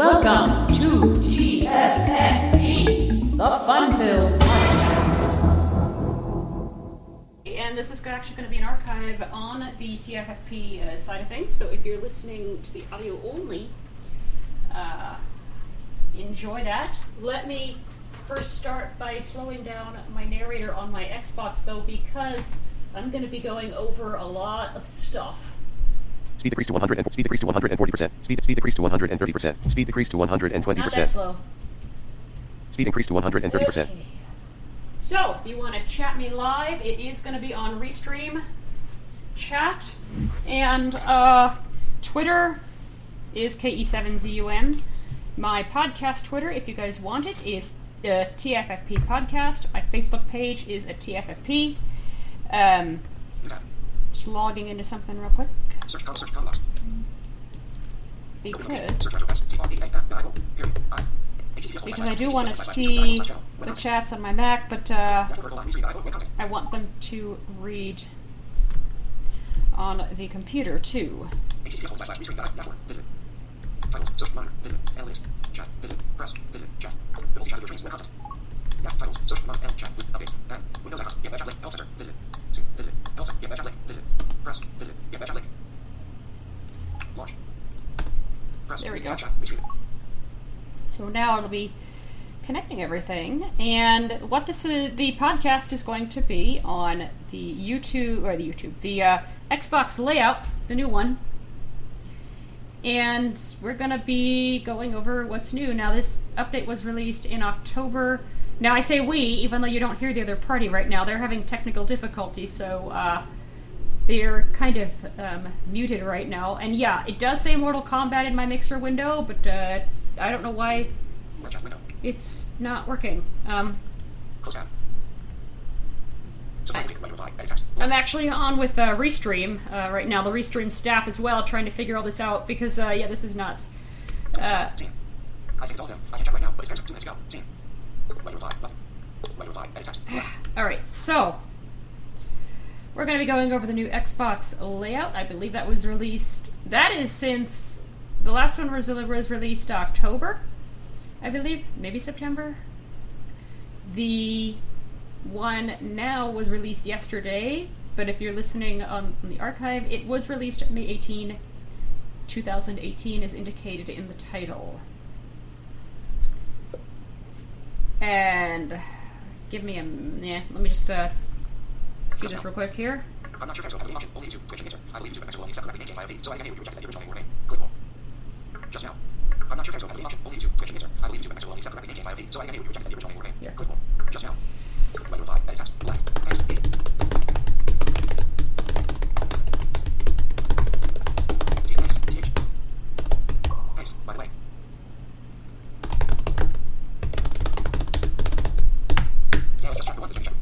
Welcome to TFFP, the Funville Podcast. And this is actually going to be an archive on the TFFP side of things, so if you're listening to the audio only, enjoy that. Let me first start by slowing down my narrator on my Xbox, though, because I'm going to be going over a lot of stuff. Speed decrease to 100 speed decrease to 140%. Speed decrease to 130%. Speed decrease to 120%. Not that slow. Speed increase to 130%. Okay. So, if you want to chat me live, it is going to be on Restream chat, and Twitter is KE7ZUM. My podcast Twitter, if you guys want it, is TFFP Podcast. My Facebook page is at TFFP. Just logging into something real quick. Because I do want to see the chats on my Mac, but I want them to read on the computer too. There we go. So now it'll be connecting everything, and what the podcast is going to be on the Xbox layout, the new one, and we're going to be going over what's new. Now, this update was released in October. Now, I say we, even though you don't hear the other party right now. They're having technical difficulties, so they're kind of muted right now. And yeah, it does say Mortal Kombat in my Mixer window, but I don't know why it's not working. I'm actually on with Restream right now, the Restream staff as well, trying to figure all this out, because, yeah, this is nuts. I think it's all them. I can check right now, but it's 2 minutes ago. Alright, so we're going to be going over the new Xbox layout. I believe that was released... That is since... The last one was released October, I believe. Maybe September. The one now was released yesterday, but if you're listening on the archive, it was released May 18, 2018, as indicated in the title. And give me a... let me just see this real quick here. I'm not sure if I have the option. Only to Twitch and Mixer. I believe YouTube and Mixer will only accept the file so I can enable you to check that you're trying to work. Click more. Just now. I'm not sure if I have the option. Only to Twitch and Mixer. I believe YouTube and Mixer will only accept the file so I can enable you to check that you're trying to work. Yeah. Click more. Just now. Right reply. Edit text. Left. Paste. E. TH. Paste. By the way. Yeah, let's just check the one to finish.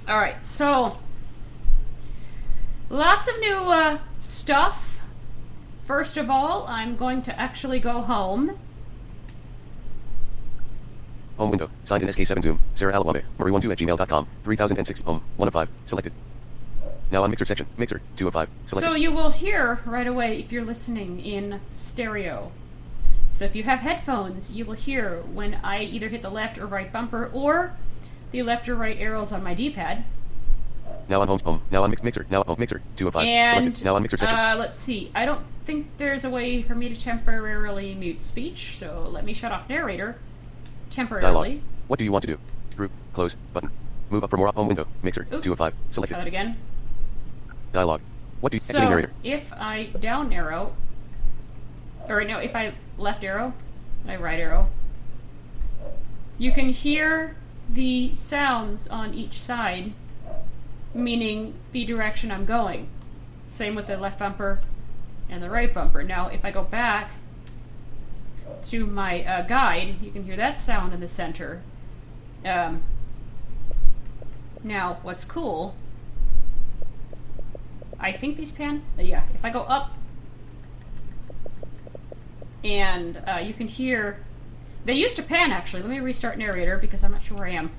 Alright, so lots of new stuff. First of all, I'm going to actually go home. Home window. Signed in SK7 Zoom. Sarah Alawame. Marie12@gmail.com. 3006. Home. 1 of 5. Selected. Now on Mixer section. Mixer. 2 of 5. Selected. So you will hear right away if you're listening in stereo. So if you have headphones, you will hear when I either hit the left or right bumper, or the left or right arrows on my D-pad. Now on home. Now on Mixer. Now on Mixer. 2 of 5. And Selected. Now on Mixer section. Let's see. I don't think there's a way for me to temporarily mute speech, so let me shut off narrator temporarily. Dialogue. What do you want to do? Group. Close. Button. Move up for more. Home window. Mixer. Oops. 2 of 5. Selected. Try that again. Dialogue. What do you... So, Exiting narrator. if I down arrow, or no, if I left arrow, my right arrow, you can hear the sounds on each side, meaning the direction I'm going. Same with the left bumper and the right bumper. Now, if I go back to my guide, you can hear that sound in the center. Now, what's cool, I think these pan, yeah, if I go up, and you can hear, they used to pan actually. Let me restart narrator because I'm not sure where I am.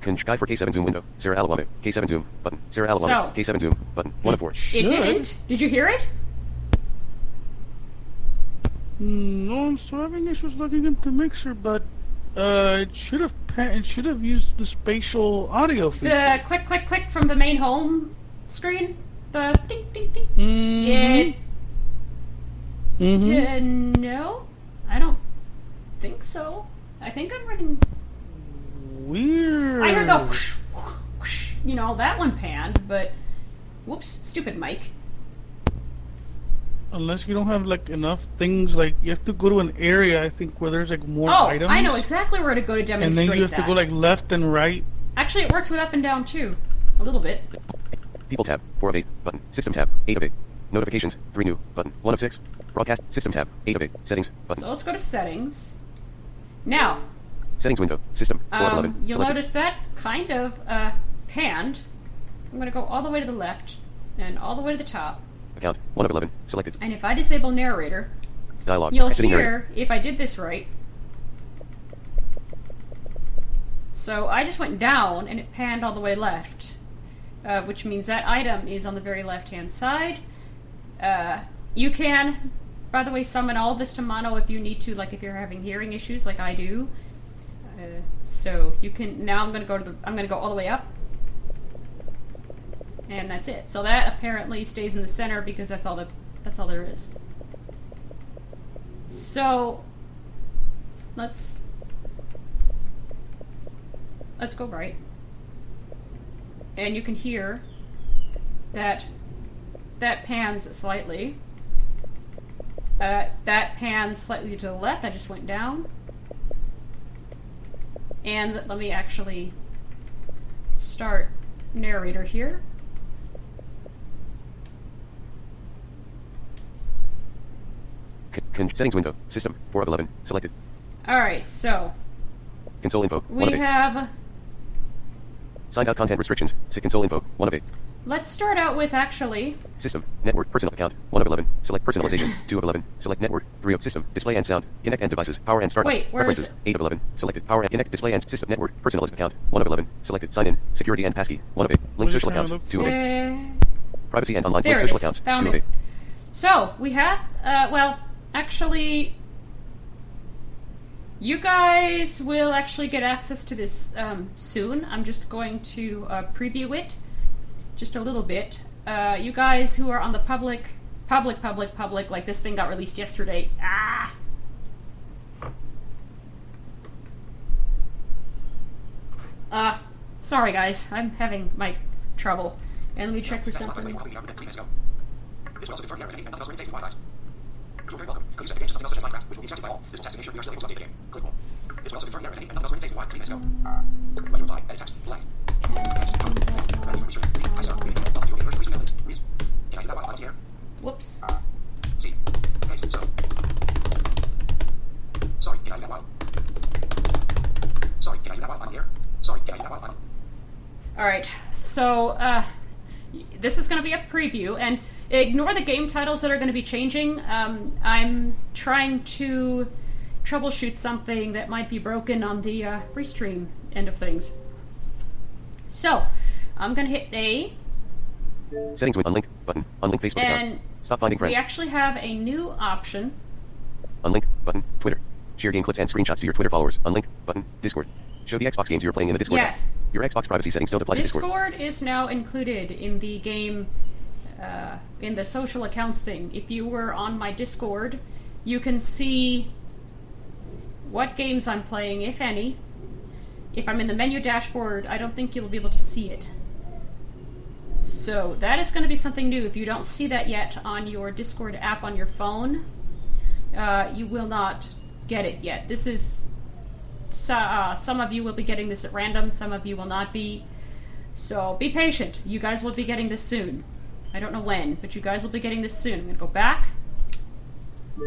Guide for K7 Zoom window. Sarah Alawame. K7 Zoom button. Sarah Alawame. So, K7 Zoom button. 1 of 4. It didn't. Did you hear it? No, I'm still having issues logging into Mixer, but it should have used the spatial audio feature. The click, click, click from the main home screen. The ding, ding, ding. No, I don't think so. I think I'm running. Weird. I heard the whoosh, whoosh, whoosh, that one panned, but whoops, stupid mic. Unless you don't have like enough things, like you have to go to an area, I think, where there's like more items. I know exactly where to go to demonstrate that. And then you have to go like left and right. Actually, it works with up and down too, a little bit. People tab, 4 of 8, button. System tab, 8 of 8. Notifications, 3 new, button. 1 of 6. Broadcast, system tab, 8 of 8. Settings, button. So let's go to settings. Now, settings window, system, 4 of 11. You'll Selected. notice that kind of panned. I'm going to go all the way to the left and all the way to the top. Account, 1 of 11. Selected. And if I disable narrator, Dialogue, you'll exiting hear, narrator. if I did this right. So I just went down and it panned all the way left, which means that item is on the very left-hand side. You can, by the way, summon all of this to mono if you need to, like if you're having hearing issues like I do. So you can, now I'm going to go all the way up. And that's it. So that apparently stays in the center because that's all there is. So let's go right. And you can hear that pans slightly. That pans slightly to the left. I just went down. And let me actually start narrator here. Settings window, system, 4 of 11. Selected. Alright, so Console info, 1 we of 8. have. Signed out content restrictions. Console info, 1 of 8. Let's start out with actually. System, network, personal account, 1 of 11. Select personalization, 2 of 11. Select network, 3 of system, display and sound, connect and devices, power and start. Wait, where is preferences, it? 8 of 11. Selected, power and connect, display and system, network, personalized account, 1 of 11. Selected, sign in, security and passkey, 1 of 8. Link What social are you trying accounts, to look 2 of 8. Privacy and online There link it social is. accounts, Found 2 of it. 8. So we have. Well, actually, you guys will actually get access to this soon. I'm just going to preview it just a little bit. You guys who are on the public, like this thing got released yesterday. Sorry guys, I'm having my trouble. And let me check for something. This will also confirm the errors and nothing else or anything Wi-Fi's. You're very welcome. Could you set the game to something else such as Minecraft, which will be accepted by all? This will test to make sure you are still able to update the game. Click more. This will also confirm the errors and nothing else or anything Wi-Fi. 3 minutes ago. When you reply, edit text, blank. Can I do that while I'm here? Whoops. See. Okay, so. Sorry, can I do that while? Sorry, can I do that while I'm here? Sorry, can I do that while I'm? Alright, so this is going to be a preview, and ignore the game titles that are going to be changing. I'm trying to troubleshoot something that might be broken on the Restream end of things. So, I'm going to hit A. Settings with unlink button. Unlink Facebook And account. Stop finding we friends. actually have a new option. Unlink button. Twitter. Share game clips and screenshots to your Twitter followers. Unlink button. Discord. Show the Xbox games you're playing in the Discord app. Yes. Your Xbox privacy settings don't apply to Discord. Discord is now included in the game, in the social accounts thing. If you were on my Discord, you can see what games I'm playing, if any. If I'm in the menu dashboard, I don't think you'll be able to see it. So that is going to be something new. If you don't see that yet on your Discord app on your phone, you will not get it yet. This is... some of you will be getting this at random, some of you will not be. So be patient. You guys will be getting this soon. I don't know when, but you guys will be getting this soon. I'm going to go back.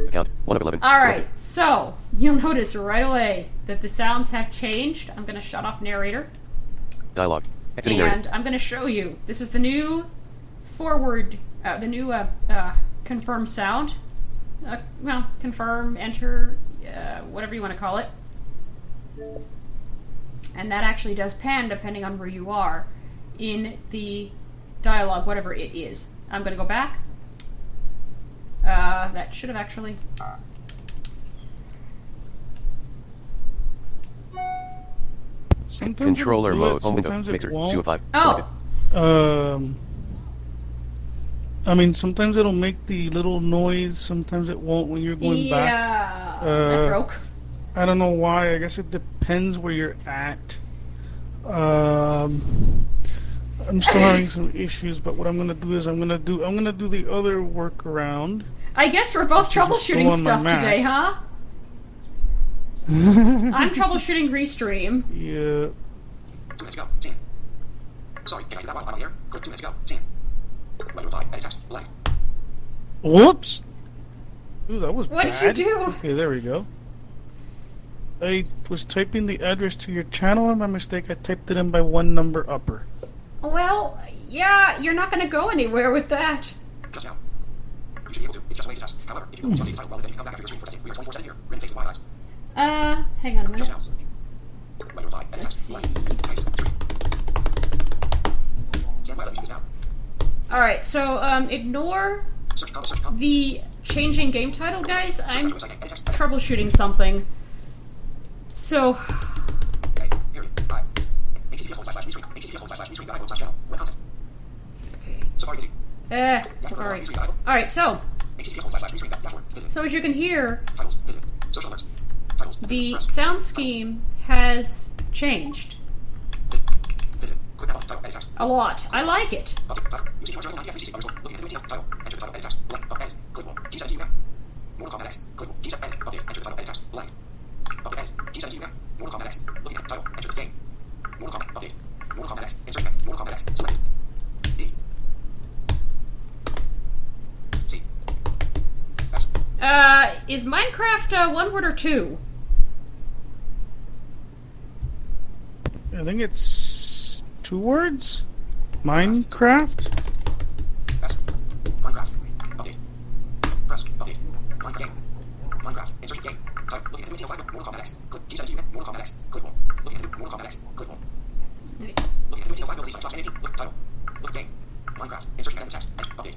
Account 1 of 11. Alright, so you'll notice right away that the sounds have changed. I'm going to shut off narrator. Dialogue. Exiting And narrator. I'm going to show you. This is the new forward, the new confirm sound. Well, confirm, enter, whatever you want to call it. And that actually does pan depending on where you are in the dialogue, whatever it is. I'm going to go back. That should have actually... Sometimes Controller it'll do mode. it, Home window. sometimes it Mixer. 2 won't. of 5. Selected. Oh, I mean, sometimes it'll make the little noise. Sometimes it won't when you're going back. yeah. Uh, That broke. I don't know why. I guess it depends where you're at. I'm still having some issues, but what I'm gonna do is I'm gonna do the other workaround. I guess we're both Which is still troubleshooting on my stuff Mac. today, huh? I'm troubleshooting Restream. Yeah. 2 minutes ago. Seen. Sorry, can I do that while I'm on the air? Click 2 minutes ago. Seen. Ready to reply. Edit text. Blank. Whoops. Ooh, that was What bad. did you do? Okay, there we go. I was typing the address to your channel, and by mistake, I typed it in by one number upper. Well, yeah, you're not going to go anywhere with that. Just now. You should be able to. It's just a way to test. However, if you go to the title, well, then you come back after your stream for testing. We are 24/7 here. Grin face and wide eyes. Hang on a Just minute. now. Ready to reply. Edit Let's text. see. Blank. Ice. Stream. Stand by. Let me use this now. Alright, so, ignore Search comma. Search comma. the changing game title, guys. I'm Website. Edit text. troubleshooting something. So, Okay. Period. I. https://restream. https://restream.io/channel. Web content. Safari busy. Safari. Alright, so, https://restream.dashboard. Visit. so as you can hear, Titles. Visit. Social alerts. Titles. the Visit. Press. sound scheme has changed Visit. Quick now. Title. Edit text. a lot. I like it. Update. Platform. UC Journal 90FBCC. Looking at the title. Enter the title. Edit text. Blank. Edit. Clickable. G17 now. Mortal Kombat X. Clickable. G7. Edit. Update. Enter the title. Edit text. Blank. Update. Edit. G17 now. Mortal Kombat X. Looking at the title. Enter the game. Mortal Kombat. Update. Mortal Kombat X. Insert event. Mortal Kombat X. Selected. D. C. S. Is Minecraft one word or two? I think it's 2 words. Minecraft. S. Minecraft. Update. Press. Update. Minecraft game. Minecraft. Insert game. Type. Looking at the title. Mortal Kombat X. Click. G17 now. Mortal Kombat X. Clickable. Looking at the Mortal Kombat X. Clickable. Looking at the title. Release. Look title. Look game. Minecraft. Insert event. Text. Update.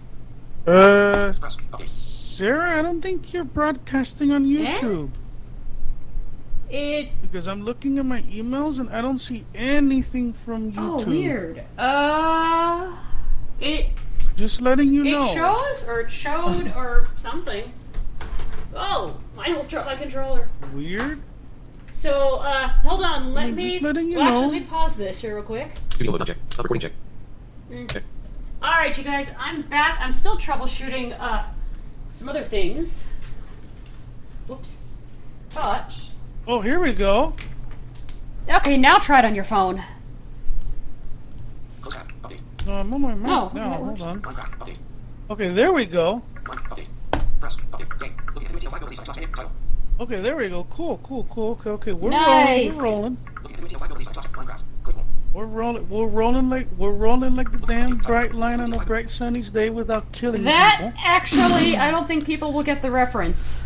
Press. Update. Sarah, I don't think you're broadcasting on YouTube. It. Because I'm looking at my emails and I don't see anything from YouTube. Oh, weird. It. Just letting you It know. shows, or it showed, or something. Oh, I almost dropped my controller. Weird. So, hold on, let I'm me... just letting you well, actually, know. let me pause this here real quick. Studio mode unchecked. Stop recording check. Okay. Alright, you guys, I'm back. I'm still troubleshooting, some other things. Whoops. But... Oh, here we go. Okay, now try it on your phone. Close tab. Update. No, I'm on my Mac Oh, now. that Hold works. on. Minecraft. Update. Okay, there we go. Update. Press. Update. Game. Looking at the title. Release. Title. Okay, there we go. Cool. Okay. We're Nice. rolling. Looking at the title. Release. Minecraft. Clickable. We're rolling like the damn bright line on a bright sunny day without killing That, people. actually, I don't think people will get the reference.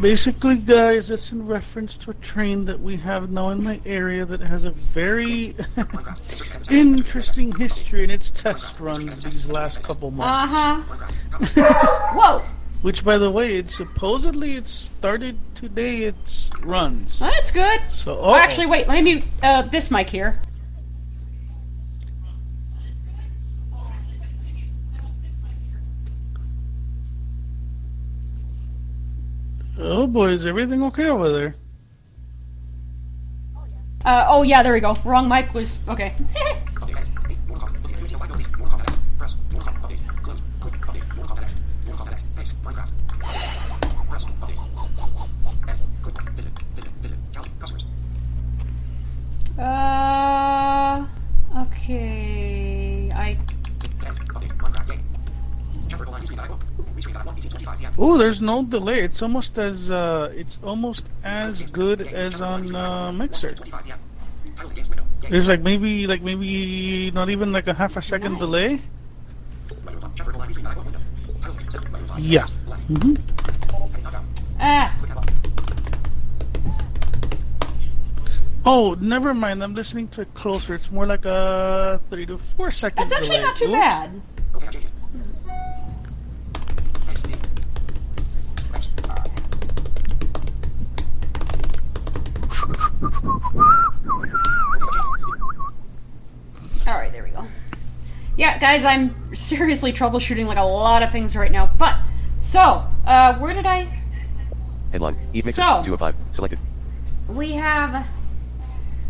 Basically, guys, it's in reference to a train that we have now in my area that has a very Minecraft. Insert event. interesting history in its test runs these last couple months. Minecraft. Whoa! Which, by the way, it started today. Its runs. Well, that's good. So, Oh, actually, wait, let me mute this mic here. oh boy, is everything okay over there? Oh, yeah, there we go. Wrong mic was... Okay. Update. Edit. Mortal Kombat. Looking at the title. Release. Mortal Kombat X. Press. Mortal Kombat. Update. Close. Click. Update. Mortal Kombat X. Mortal Kombat X. Paste. Minecraft. Press. Update. Edit. Click. Visit. County. Customers. Okay... Edit. Update. Minecraft game. Chapter 9. Restream.io. Restream.1. 18:25 p.m. Oh, there's no delay. It's almost as good as on Mixer. 25 p.m. Title to games window. Game. There's like maybe not even like a half a second Nice. delay. Chapter 9. Restream.io window. Title to games. Zip. Yeah. Heading not found. Ah, Quick tab up. Oh, never mind. I'm listening to it closer. It's more like a 3 to 4 second that's actually delay. not too Oops. bad. Okay, I changed it. Next. Next. guys, I'm seriously troubleshooting like a lot of things right now. But, so, where did I... Headline. Eat mixer. So- 2 of 5. Selected. We have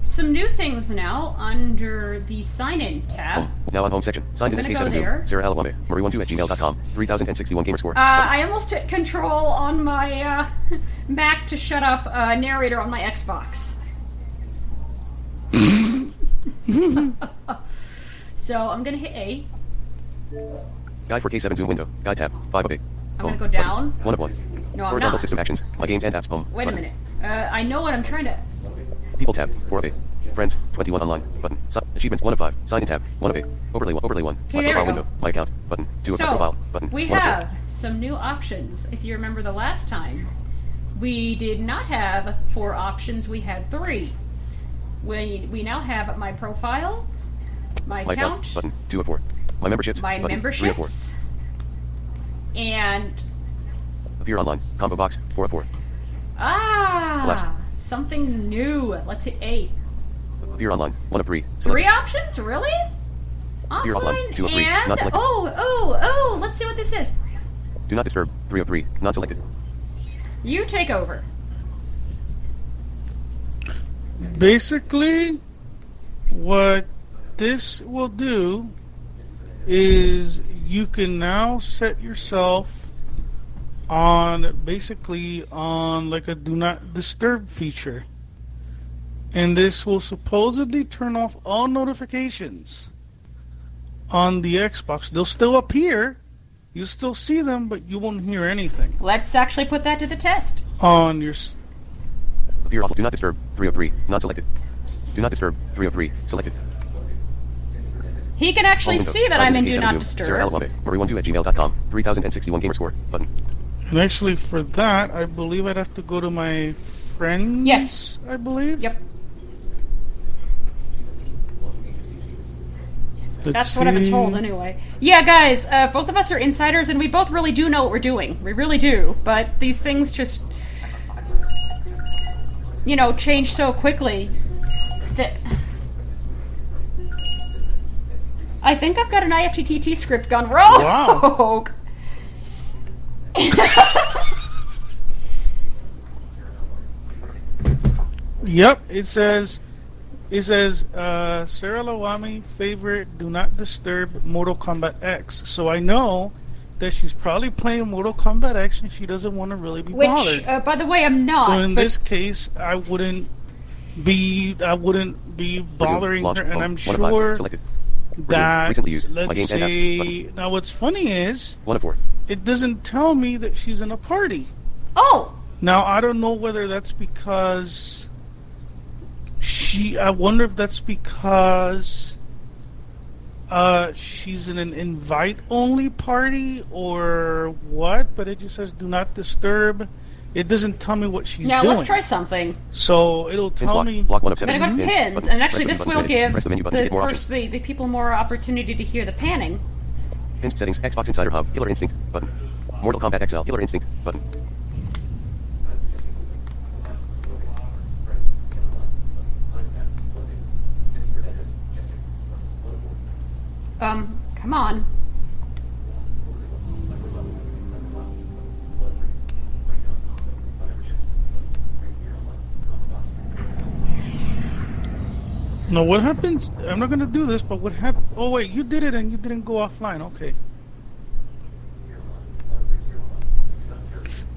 some new things now under the sign-in tab. Home. Now on home section. Signed in I'm gonna SK7 go Zoom. there. Sarah Alawame. Marie12@gmail.com. 3061 gamer score. I almost hit control on my Mac to shut up narrator on my Xbox. So I'm gonna hit A. Guide for K7 Zoom window. Guide tab. 5 of 8. I'm Home. gonna go down. Button. 1 of 1. No, I'm Horizontal not. system actions. My games and apps. Home. Wait a Button. minute. I know what I'm trying to... People tab. 4 of 8. Friends. 21 online. Button. Achievements. 1 of 5. Sign in tab. 1 of 8. Overlay 1. Overlay 1. Okay, My there we profile go. window. My account. Button. 2 of my So, profile. Button. we 1 of 8. have some new options. If you remember the last time, we did not have 4 options, we had 3. We now have my profile, my My account, Button. 2 of 4. My memberships. my Button. 3 of 4. memberships, and... Appear online. Combo box. 4 of 4. Ah! Something new. Let's hit A. Appear online. 1 of 3. 3 Selected. options? Really? Appear offline. Offline 2 of 3. and... Not selected. Oh! Let's see what this is. Do not disturb. 3 of 3. Not selected. You take over. Basically, what this will do is you can now set yourself on basically on like a do not disturb feature. And this will supposedly turn off all notifications on the Xbox. They'll still appear. You still see them, but you won't hear anything Let's actually put that to the test. on your. Appear off. Do not disturb. 3 of 3. Not selected. Do not disturb. 3 of 3. Selected. He can actually Home window. see that Signed I'm in SK7 Do Not Zoom. Sarah Disturb. Alawame. Marie12@gmail.com. 3061 gamer score. Button. And actually, for that, I believe I'd have to go to my friends. Yes. I believe. Yep. Let's That's what I've been see. told anyway. Yeah, guys, both of us are insiders and we both really do know what we're doing. We really do. But these things just, you know, change so quickly that... I think I've got an IFTTT script gone rogue. Wow. Yep, it says Sarah Lawami favorite do not disturb Mortal Kombat X. So I know that she's probably playing Mortal Kombat X and she doesn't want to really be Which, bothered. by the way, I'm not. So in but this case, I wouldn't be bothering Launch. her, and Home. I'm 1 of 5. sure Selected. that Recently used. My let's games and apps. say Button. now what's funny is 1 of 4. it doesn't tell me that she's in a party. Oh! Now I don't know whether that's because I wonder if that's because she's in an invite only party or what, but it just says do not disturb. It doesn't tell me what she's Now doing. let's try something. So it'll Pins tell block. me. Block 1 of I'm 7. gonna go to pins, Button. and actually Press this the button will to edit. give Press the menu button to the, get more of options. course, the people more opportunity to hear the panning. Pins settings. Xbox Insider Hub. Killer Instinct. Button. Mortal Kombat XL. Killer Instinct. Button. Come on. No, what happens? I'm not gonna do this, but what happened? Oh wait, you did it and you didn't go offline. Okay.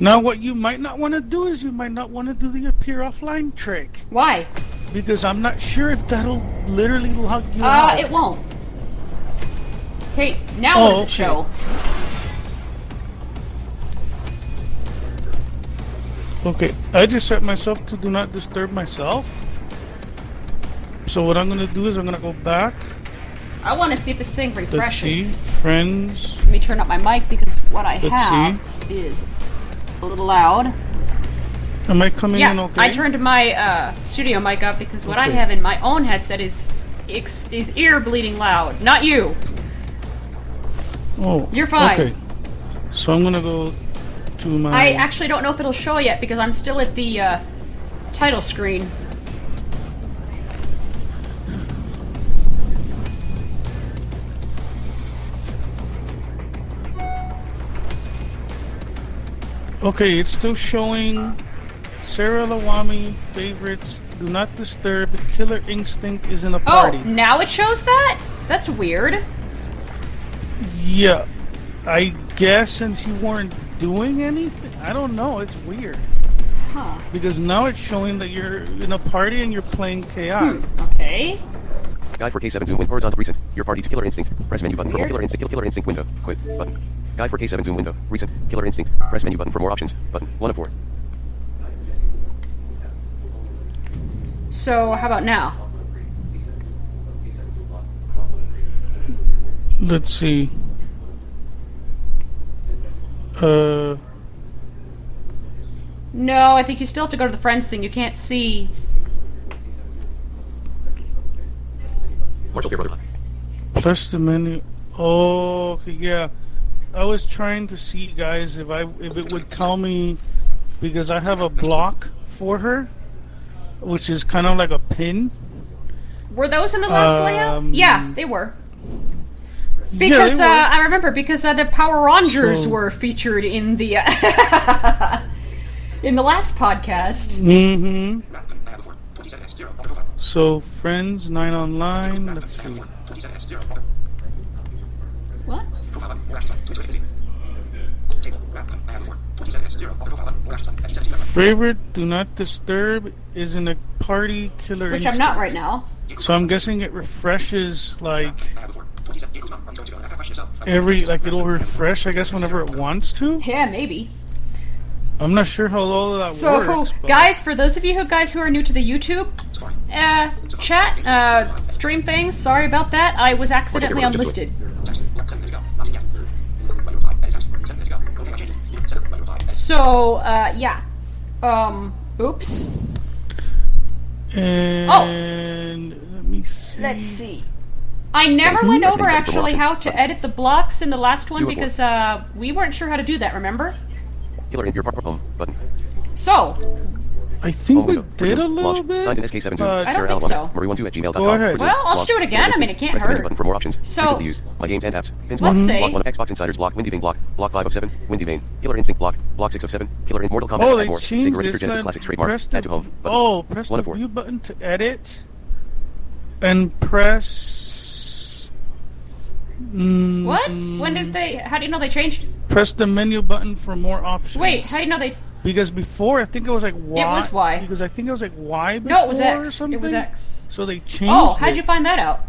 Now, what you might not want to do is you might not want to do the appear offline trick Why? because I'm not sure if that'll literally log you out. It won't. Okay, now Oh, what does it okay. show? Okay, I just set myself to do not disturb myself. So what I'm gonna do is I'm gonna go back. I want to see if this thing Let's see, refreshes. friends. Let me turn up my mic because what I Let's have is a little loud. Am I coming in Yeah, okay? I turned my studio mic up because what I Okay. have in my own headset is ear bleeding loud. Not you. Oh, You're fine. Okay, so I'm gonna go to my. I actually don't know if it'll show yet because I'm still at the title screen. Okay, it's still showing Sarah Lawami favorites. Do not disturb. Killer Instinct is in a party. Oh, now it shows that? That's weird. Yeah, I guess since you weren't doing anything, I don't know. It's weird Huh. because now it's showing that you're in a party and you're playing KI. Okay. Guide for K7 Zoom window. Horizontal recent. Your party to Killer Instinct. Press menu button for more Weird. Killer Instinct. Killer Instinct window. Quit button. Guide for K7 Zoom window. Recent. Killer Instinct. Press menu button for more options. Button. 1 of 4. So, how about now? Let's see. No, I think you still have to go to the friends thing. You can't see. Marshall Care Brother. Plus the menu. Oh, okay, yeah. I was trying to see, guys, if it would tell me because I have a block for her, which is kind of like a pin. Were those in the last layout? Yeah, they were. Because Because I remember because the Power Rangers So- were featured in the in the last podcast. Mm-hmm. I have before. 27S0. Auto profile. So friends, 9 online. Let's see. 27S0. Auto. What? Profile button. More actions button. 22 Table. Wrap button. I have before. 27S0. Auto profile button. More actions button. 27 button. Favorite do not disturb is in a party killer. Which I'm not right now. So I'm guessing it refreshes like I have before. 27 equals none. I'm going to go. I have question yourself. it'll refresh, I guess, whenever it wants to. Yeah, maybe. I'm not sure how all of that So, works. but- guys, for those of you who are new to the YouTube Safari. chat, stream things, sorry about that. I was accidentally unlisted. Text. 7 minutes ago. Not seen yet. Let me reply. Edit text. 7 minutes ago. Okay, I changed it. Let me reply. Edit. So, yeah. Oops. And let me see. Let's see. I never went over actually how to edit the blocks in the last one because we weren't sure how to do that, remember? Killer in your part home button. So, I think Home we window. did a Resume. little Launch. bit. Signed in SK7 Zoom. but- I don't Sarah think Alabama. so. Marie12@gmail.com. Go ahead. Resume. Well, I'll Block. just do it again. Killer I mean, it Instinct. can't Press the menu hurt. button for more options. So- Recently used. My games and apps. Pins Let's block. see. Block 1 of Xbox Insiders block. Windy Vane block. Block 5 of 7. Windy Vane. Killer Instinct block. Block 6 of 7. Killer in Mortal Kombat. Oh, Add they more. changed Sega Register this. Genesis Classics trademark. Press the, Add to home. Button. press 1 the of 4. view button to edit, and press. what? When did they? How do you know they changed? Press the menu button for more options. Wait, how do you know they? Because before I think it was like Y. was Y. Because I think it was like Y before No, it was or X. something. It was X. So they changed. Oh, how'd it. you find that out?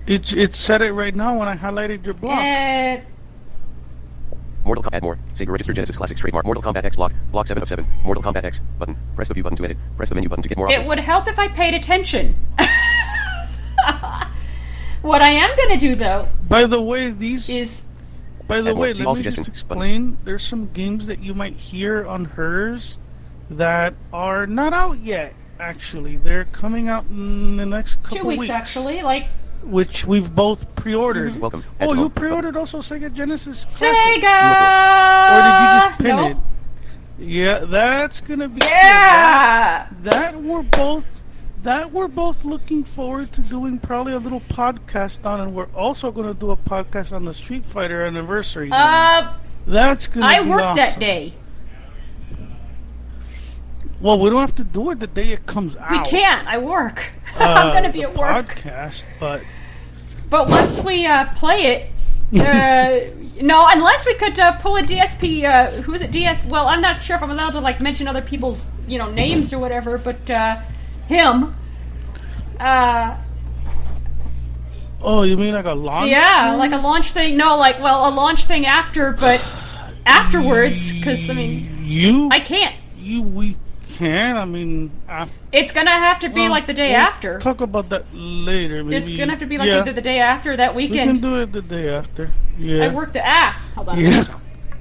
It said it right now when I highlighted your block. Mortal Kombat. Add more. Sega Register Genesis Classics trademark. Mortal Kombat X block. Block 7 of 7. Mortal Kombat X button. Press the view button to edit. Press the menu button to get more It options. would help if I paid attention. What I am gonna do though By the way, these. is By the Add more. way, See let all me just suggestions explain. There's some games that you might hear on hers that are not out yet. Actually, they're coming out in the next couple 2 weeks actually. Like which we've both pre-ordered. Welcome. Add Oh, to you home. pre-ordered also Sega Genesis Classics? Sega. Or did you just pin Nope. it? Yeah, that's gonna be cool. Yeah. That we're both looking forward to doing probably a little podcast on, and we're also going to do a podcast on the Street Fighter anniversary. game. That's going to I be worked awesome. that day. Well, we don't have to do it the day it comes We out. can't. I work. I'm gonna be the at work. Podcast, but But once we play it, no, unless we could pull a DSP. Who is it? DS. Well, I'm not sure if I'm allowed to like mention other people's names or whatever. But him. oh, you mean like a launch? Yeah, thing? like a launch thing. No, like a launch thing after, but afterwards, because I mean, we can't. We can. I mean, It's gonna have to be like the day we'll after. Talk about that later. Maybe. It's gonna have to be like yeah, either the day after that we weekend. can do it the day after. Yeah. I worked the hold on. Yeah.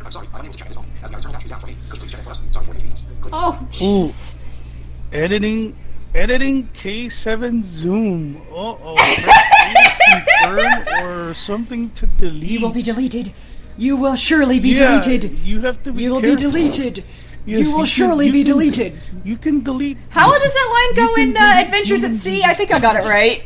I'm sorry. I'm unable to check this on. As the return batteries out for me. Could you please check it for us? Sorry for the inconvenience. Click. Oh, jeez. Editing K7 Zoom. Uh-oh. Confirm or something to delete. You will be deleted. You will surely be Yeah, deleted. You have to be You will careful. be deleted. Yes, you will can- surely you be can- deleted. You can delete. How does that line go can in delete Adventures at human Sea? I think I got it right.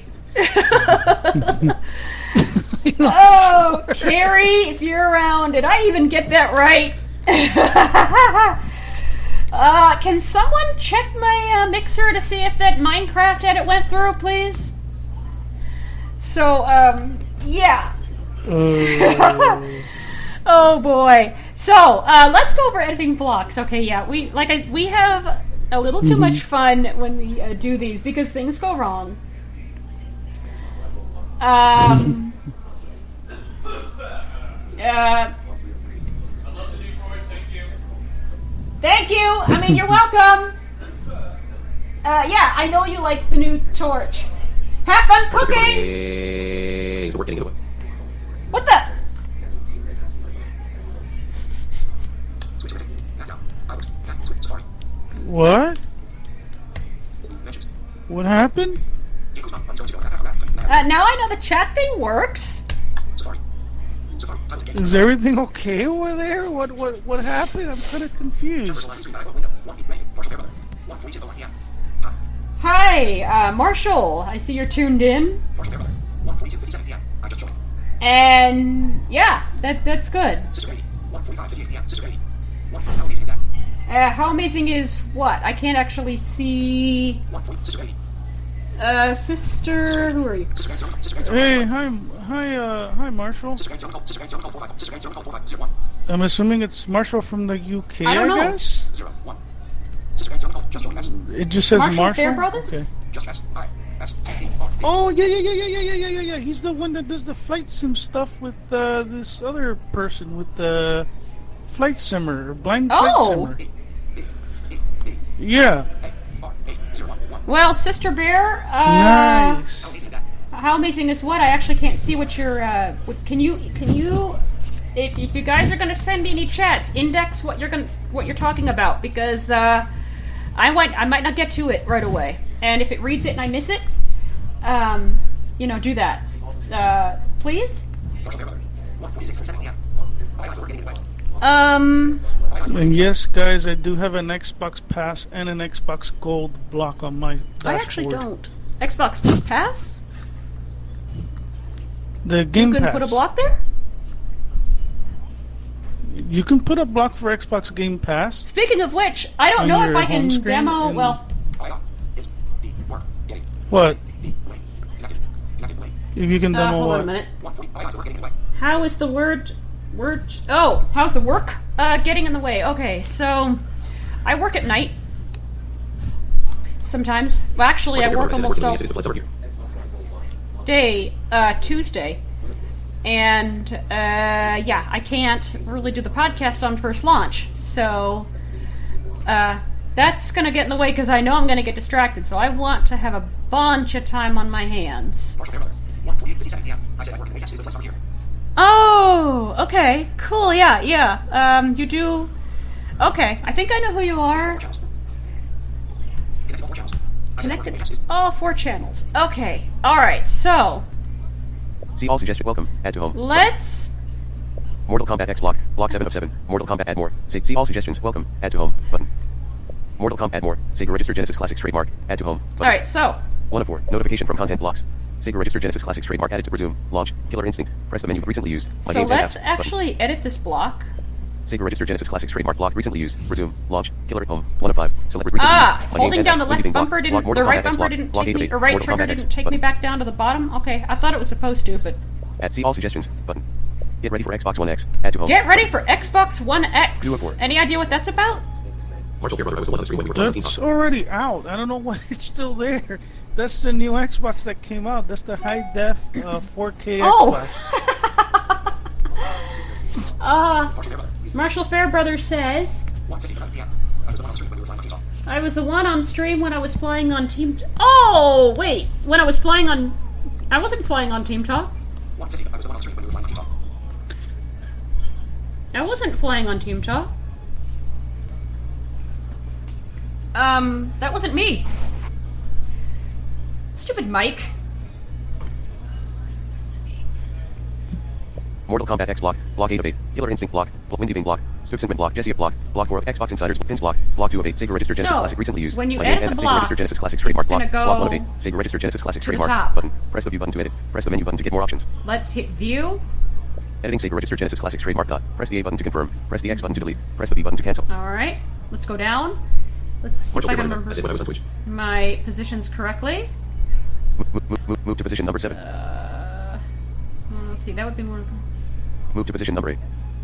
Oh, Carrie, if you're around, did I even get that right? Can someone check my mixer to see if that Minecraft edit went through, please? So, yeah. Oh boy. So, let's go over editing blocks. Okay, yeah, we have a little too much fun when we do these because things go wrong. Thank you. I mean, you're welcome. Yeah, I know you like the new torch. Have fun cooking. Is the work getting in the way? What the? Switch everything. Back down. iWorks. Back. Switch. Safari. What? Mentions. What happened? Game goes on. Let's go to go. Back. Now I know the chat thing works. Safari. Safari. Time to game. Is everything okay over there? What happened? I'm kind of confused. Personalized screen dialog window. 1 8 rating. Marshall Fairbrother. 1:42:01 p.m. Hi, Marshall. I see you're tuned in. Marshall Fairbrother. 1:42:57 p.m. I just joined. And yeah, that's good. Sister Grady. 1:45:58 p.m. Sister Grady. How amazing is that? How amazing is what? I can't actually see. 1:40. Sister Grady. Sister, who are you? Sister Grady. Sister Grady. Hey, hi, Marshall. Sister Grady. Sister Grady. 45. Sister Grady. 45. 01. I'm assuming it's Marshall from the UK, I don't know. guess? 01. Sister Grady. Just joined. It just says Marshall Marshall? Fairbrother? Okay. Just S. I. S. T. E. R. E. Oh, yeah. He's the one that does the flight sim stuff with this other person with the flight simmer, blind flight Oh. simmer. Yeah. R. 8. 01. 1. Well, Sister Bear, Nice. How amazing is that? how amazing is what? I actually can't see what you're, can you, if you guys are gonna send me any chats, index what you're talking about, because, I might not get to it right away. And if it reads it and I miss it, do that. Please? Marshall Fairbrother. 1:46:37 p.m. My eyes were getting in the way. And yes, guys, I do have an Xbox Pass and an Xbox Gold block on my dashboard. I actually don't. Xbox Pass? The Game You can Pass. put a block there? You can put a block for Xbox Game Pass. Speaking of which, I don't On know if your I can home screen demo, and- well, It's the work getting What? the way. Connected way. If you can demo hold what? on a minute. 1:40. My eyes were getting in the way. How is the how's the work getting in the way? Okay, so I work at night. Sometimes. Well, actually, I work almost all day, Tuesday. And, yeah, I can't really do the podcast on first launch. So, that's gonna get in the way because I know I'm gonna get distracted. So I want to have a bunch of time on my hands. Marshall Fairbrother. 1:48:57 p.m. I said I work in the way. Yes, it's here. Oh, okay, cool, yeah. You do... Okay, I think I know who you are. 4 channels. Connected all 4 channels. I said I work in the way. Yes, Connected all 4 channels. Okay, alright, so... See all suggested. Welcome. Add to home. Let's... Mortal Kombat X block. Block 7 of 7. Mortal Kombat add more. See all suggestions. Welcome. Add to home. Button. Mortal Kombat add more. Sega register Genesis Classics trademark. Add to home. Button. Alright, so... 1 of 4. Notification from content blocks. Sega register Genesis Classics trademark added to resume. Launch. Killer Instinct. Press the menu recently used. My So games and let's apps. Button. actually edit this block. Sega register Genesis Classics trademark block recently used. Resume. Launch. Killer home. 1 of 5. Select recently used. My games Holding and down apps. the left Leaving block. bumper Block didn't... Mortal The right Kombat X bumper block. didn't Block take 8 me... of 8. Or right Mortal trigger Kombat X didn't take me button. back down to the bottom? Okay, I thought it was supposed to, but... Add see all suggestions. Button. Get ready for Xbox One X. Add to home. Get ready for Xbox One X! 2 of 4. Any idea what that's about? Marshall Fairbrother, I was the one on the screen when we were talking That's team already out. I don't know why it's still there. That's the new Xbox that came out. That's the high def 4K Oh. Xbox. Marshall Fairbrother. Marshall Fairbrother says... 1:59 p.m. I was the one on the screen when we were flying on Team Talk. I was the one on stream when I was flying on Team... Oh, wait. When I was flying on... I wasn't flying on Team Talk. 1:50. I was the one on the screen when we were flying on Team Talk. I wasn't flying on Team Talk. That wasn't me. Stupid Mike. Mortal Kombat X block. Block 8 of 8. Killer Instinct block. Windweaving block. Stupsent block. Jessie block. Block 4 of Xbox Insiders. Pins block. Block 2 of 8. Sega register Genesis So, Classic recently used. when you My edit games and the Sega block, register Genesis Classics trademark it's block. gonna Block 1 of go 8. Sega register Genesis Classics to the trademark top. button. Press the view button to edit. Press the menu button to get more options. Let's hit view. Editing Sega register Genesis Classics trademark dot. Press the A button to confirm. Press the X button to delete. Press the B button to cancel. All right. Let's go down. Let's see if I can remember I said when I was on Twitch. my positions correctly. Move to position number 7. Let's see. That would be more. Move to position number 8.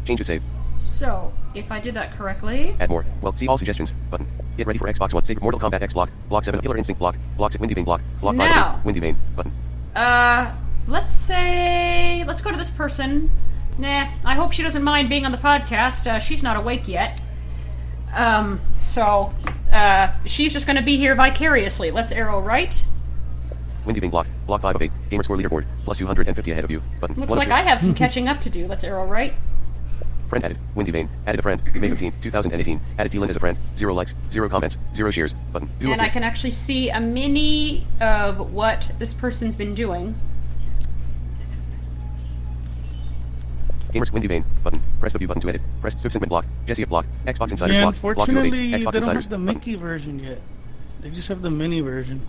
Change to save. So, if I did that correctly. Add more. Well, see all suggestions. Button. Get ready for Xbox One. Sega Mortal Kombat X block. Block 7. Killer Instinct block. Block 6. Windy Vein block. Block 5. Now. 8, Windy Vein. Button. Let's say. Let's go to this person. Nah, I hope she doesn't mind being on the podcast. She's not awake yet. She's just gonna be here vicariously. Let's arrow right. Windy Vein block. Block 5 of 8. Gamer score leaderboard. Plus 250 ahead of you. Button. Looks 1 of like 2. I have some catching up to do. Let's arrow right. Friend added. Windy Vein. Added a friend. May 15, 2018. Added T-Lin as a friend. 0 likes. 0 comments. 0 shares. Button. Do And I can actually see a mini of what this person's been doing. Gamers Windy Vein. Button. Press W button to edit. Press Swipsentment block. Jesse block. Xbox Insiders Yeah, block. Block 2 of 8. unfortunately, Xbox they don't Insiders. have the Button. Mickey version yet. They just have the mini version.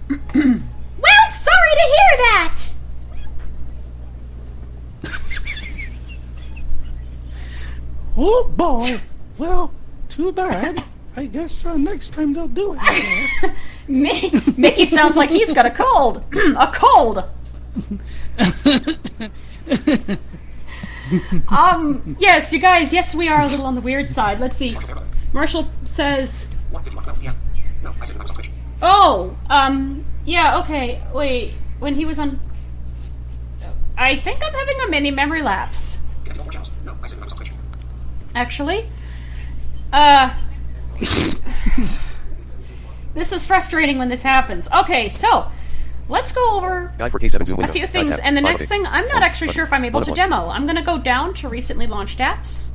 Well, sorry to hear that! Oh boy! Well, too bad. I guess next time they'll do it. I guess. Mickey sounds like he's got a cold. A cold! Yes, you guys, yes, we are a little on the weird side. Let's see. Marshall says, 1:51 p.m. No, I said when I was on Twitch. oh, yeah, okay, wait, when he was on... I think I'm having a mini memory lapse, Get to 4 channels. No, I said when I was on Twitch. actually. This is frustrating when this happens. Okay, so, let's go over Guide for K7 Zoom a window. few Guide things, tab. and the 5 of next 8. thing, I'm not One. actually Button. sure if I'm able One to of 1. demo. I'm gonna go down to recently launched apps.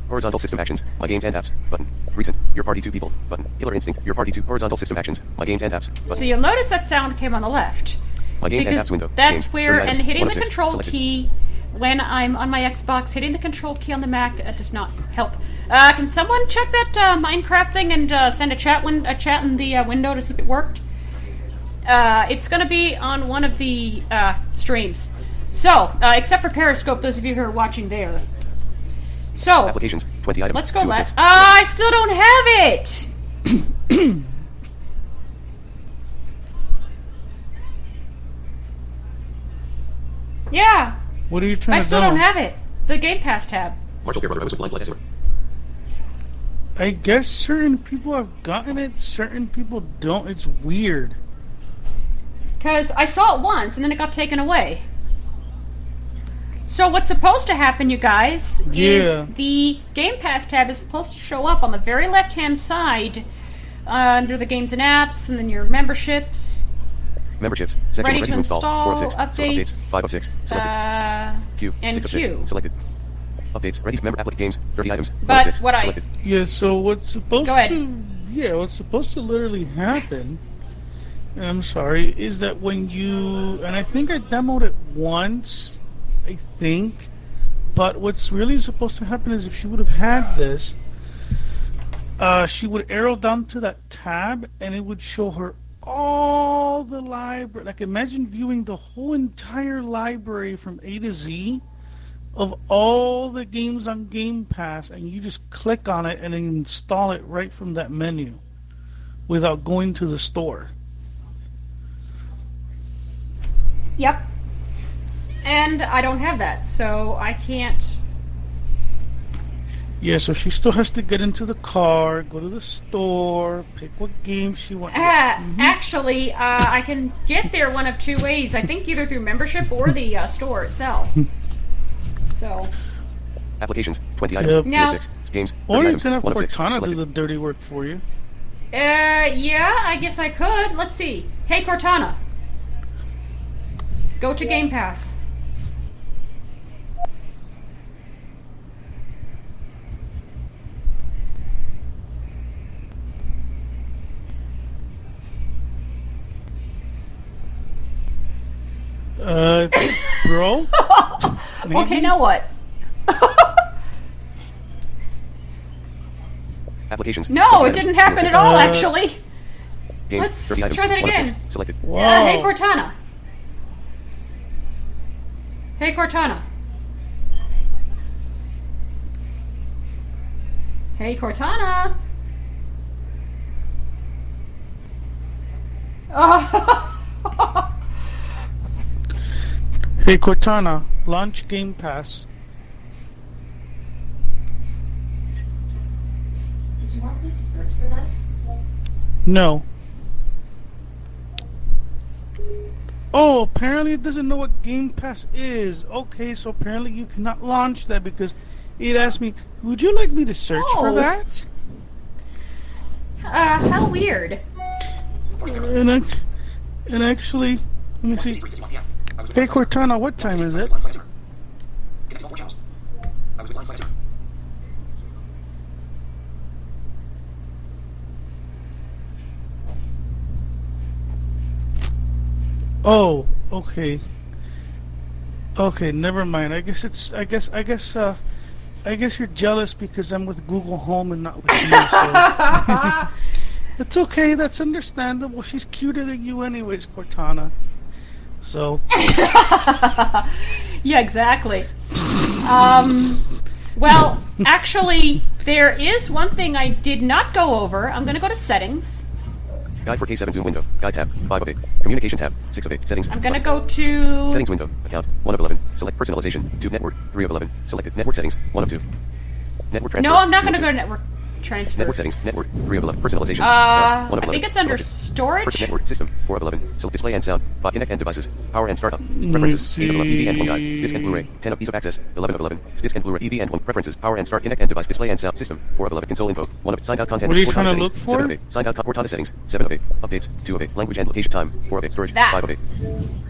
Horizontal system actions. My games and apps. Button. Recent. Your party 2 people. Button. Killer Instinct. Your party 2. Horizontal system actions. My games and apps. Button. So you'll notice that sound came on the left. My games and Because apps window. that's Games. where, 30 and items. hitting 1 the of 6. control Selected. key when I'm on my Xbox, hitting the control key on the Mac does not help. Can someone check that Minecraft thing and send a chat in the window to see if it worked? It's going to be on one of the streams. So, except for Periscope, those of you who are watching there. So, Applications. 20 items. let's go 2 of left. 6. I still don't have it! Yeah, What are you trying I to still demo? don't have it. The Game Pass tab. Marshall Fairbrother. I was with blind like Ezra. I guess certain people have gotten it, certain people don't. It's weird. Because I saw it once and then it got taken away. So what's supposed to happen, you guys, Yeah. is the Game Pass tab is supposed to show up on the very left-hand side under the games and apps, and then your memberships. Memberships. Section Ready ready to to install. 4 of 6. install, So updates. updates, 5 of 6. Selected. Q. and 6 of Q. 6. Selected. Updates. Ready for member application games. 30 items. 1 But of 6. what I- Selected. Yeah, so what's supposed Go ahead. to what's supposed to literally happen, and I'm sorry, is that when you, and I think I demoed it once, I think, but what's really supposed to happen is if she would have had this, she would arrow down to that tab and it would show her all the library. Like, imagine viewing the whole entire library from A to Z of all the games on Game Pass, and you just click on it and install it right from that menu without going to the store. Yep. And I don't have that, so I can't... Yeah, so she still has to get into the car, go to the store, pick what game she wants. Actually, I can get there one of two ways. I think either through membership or the store itself. So... Applications. 20 items. Yep. 2 Now- of 6. Games. 30 Or you items. can have 1 of 6. Cortana do Selected. the dirty work for you. Yeah, I guess I could. Let's see. Hey, Cortana. Go to Game Pass. Bro? Maybe? Okay, now what? Applications. No, 20 it items. didn't 2 of happen 6. at all, actually. Games. Let's 30 items. try that 1 of 6. again. Selected. Wow. Hey, Cortana. Hey, Cortana. Hey, Cortana. Oh. Hey Cortana, launch Game Pass. Did you want me to search for that? No. Oh, apparently it doesn't know what Game Pass is. Okay, so apparently you cannot launch that because it asked me, would you like me to search for Oh. that? How weird. And actually, let me see. 3:51 p.m. I was with Hey Blind Flight Cortana, what time is it? Blind Flight Center. Connecting all 4 channels. I was with Blind Flight Center. Oh, okay. Okay, never mind. I guess you're jealous because I'm with Google Home and not with you. So. It's okay. That's understandable. She's cuter than you, anyways, Cortana. So. Yeah, exactly. Well, actually, there is one thing I did not go over. I'm going to go to settings. Guide for K7 Zoom window. Guide tab. 5 of 8. Communication tab. 6 of 8. Settings. I'm going to go to... Settings window. Account. 1 of 11. Select personalization. Tube network. 3 of 11. Selected. Network settings. 1 of 2. Network transfer. No, I'm not 2 of going to 2. go to network transfer. Network settings. Network. 3 of 11. Personalization. 1 of I 11. think it's under Selected. storage. First network system. 4 of 11. Select display and sound. Connect and devices. Power and startup. me Preferences. 8 of 11. TV and 1 see. guide. Disc and Blu-ray. 10 of ease of access. 11 of 11. Disc and Blu-ray. TV and 1. Preferences. Power and start. Connect and device. Display and sound system. 4 of 11. Console info. 1 of signed out content. What are you Cortana trying to settings. look for? 7 of 8. Signed out Cortana settings. 7 of 8. Updates. 2 of 8. Language and location time. 4 of 8. Storage. That. 5 of 8.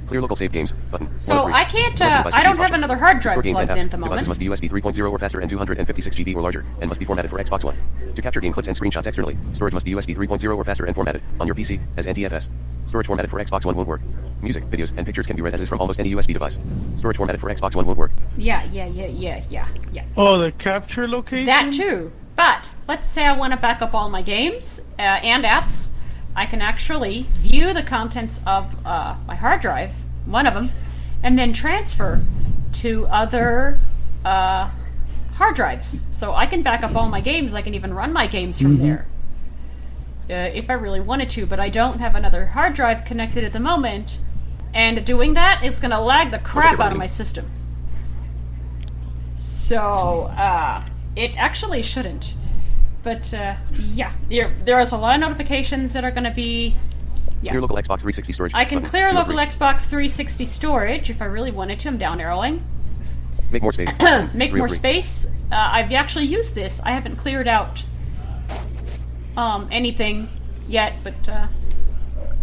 Clear local save games. Button. 1 So of 3. I can't, Select devices, I don't change have options. another hard drive Store games and plugged in apps. at the Devices moment. must be USB 3.0 or faster and 256 GB or larger, and must be formatted for Xbox One. To capture game clips and screenshots externally, storage must be USB 3.0 or faster and formatted on your PC as NTFS. Storage formatted for Xbox One won't work. Music, videos, and pictures can be read as is from almost any USB device. Storage formatted for Xbox One won't work. Yeah. Oh, the capture location? That too. But let's say I want to back up all my games and apps. I can actually view the contents of my hard drive, one of them, and then transfer to other hard drives. So I can back up all my games. I can even run my games from there if I really wanted to. But I don't have another hard drive connected at the moment. And doing that is going to lag the crap out of my system. So, it actually shouldn't. But, yeah. There is a lot of notifications that are going to be... Yeah. Clear local Xbox 360 storage. I can button. clear 2 of local 3. Xbox 360 storage if I really wanted to. I'm down arrowing. Make more space. Make 3 more of 3. space. I've actually used this. I haven't cleared out anything yet, but...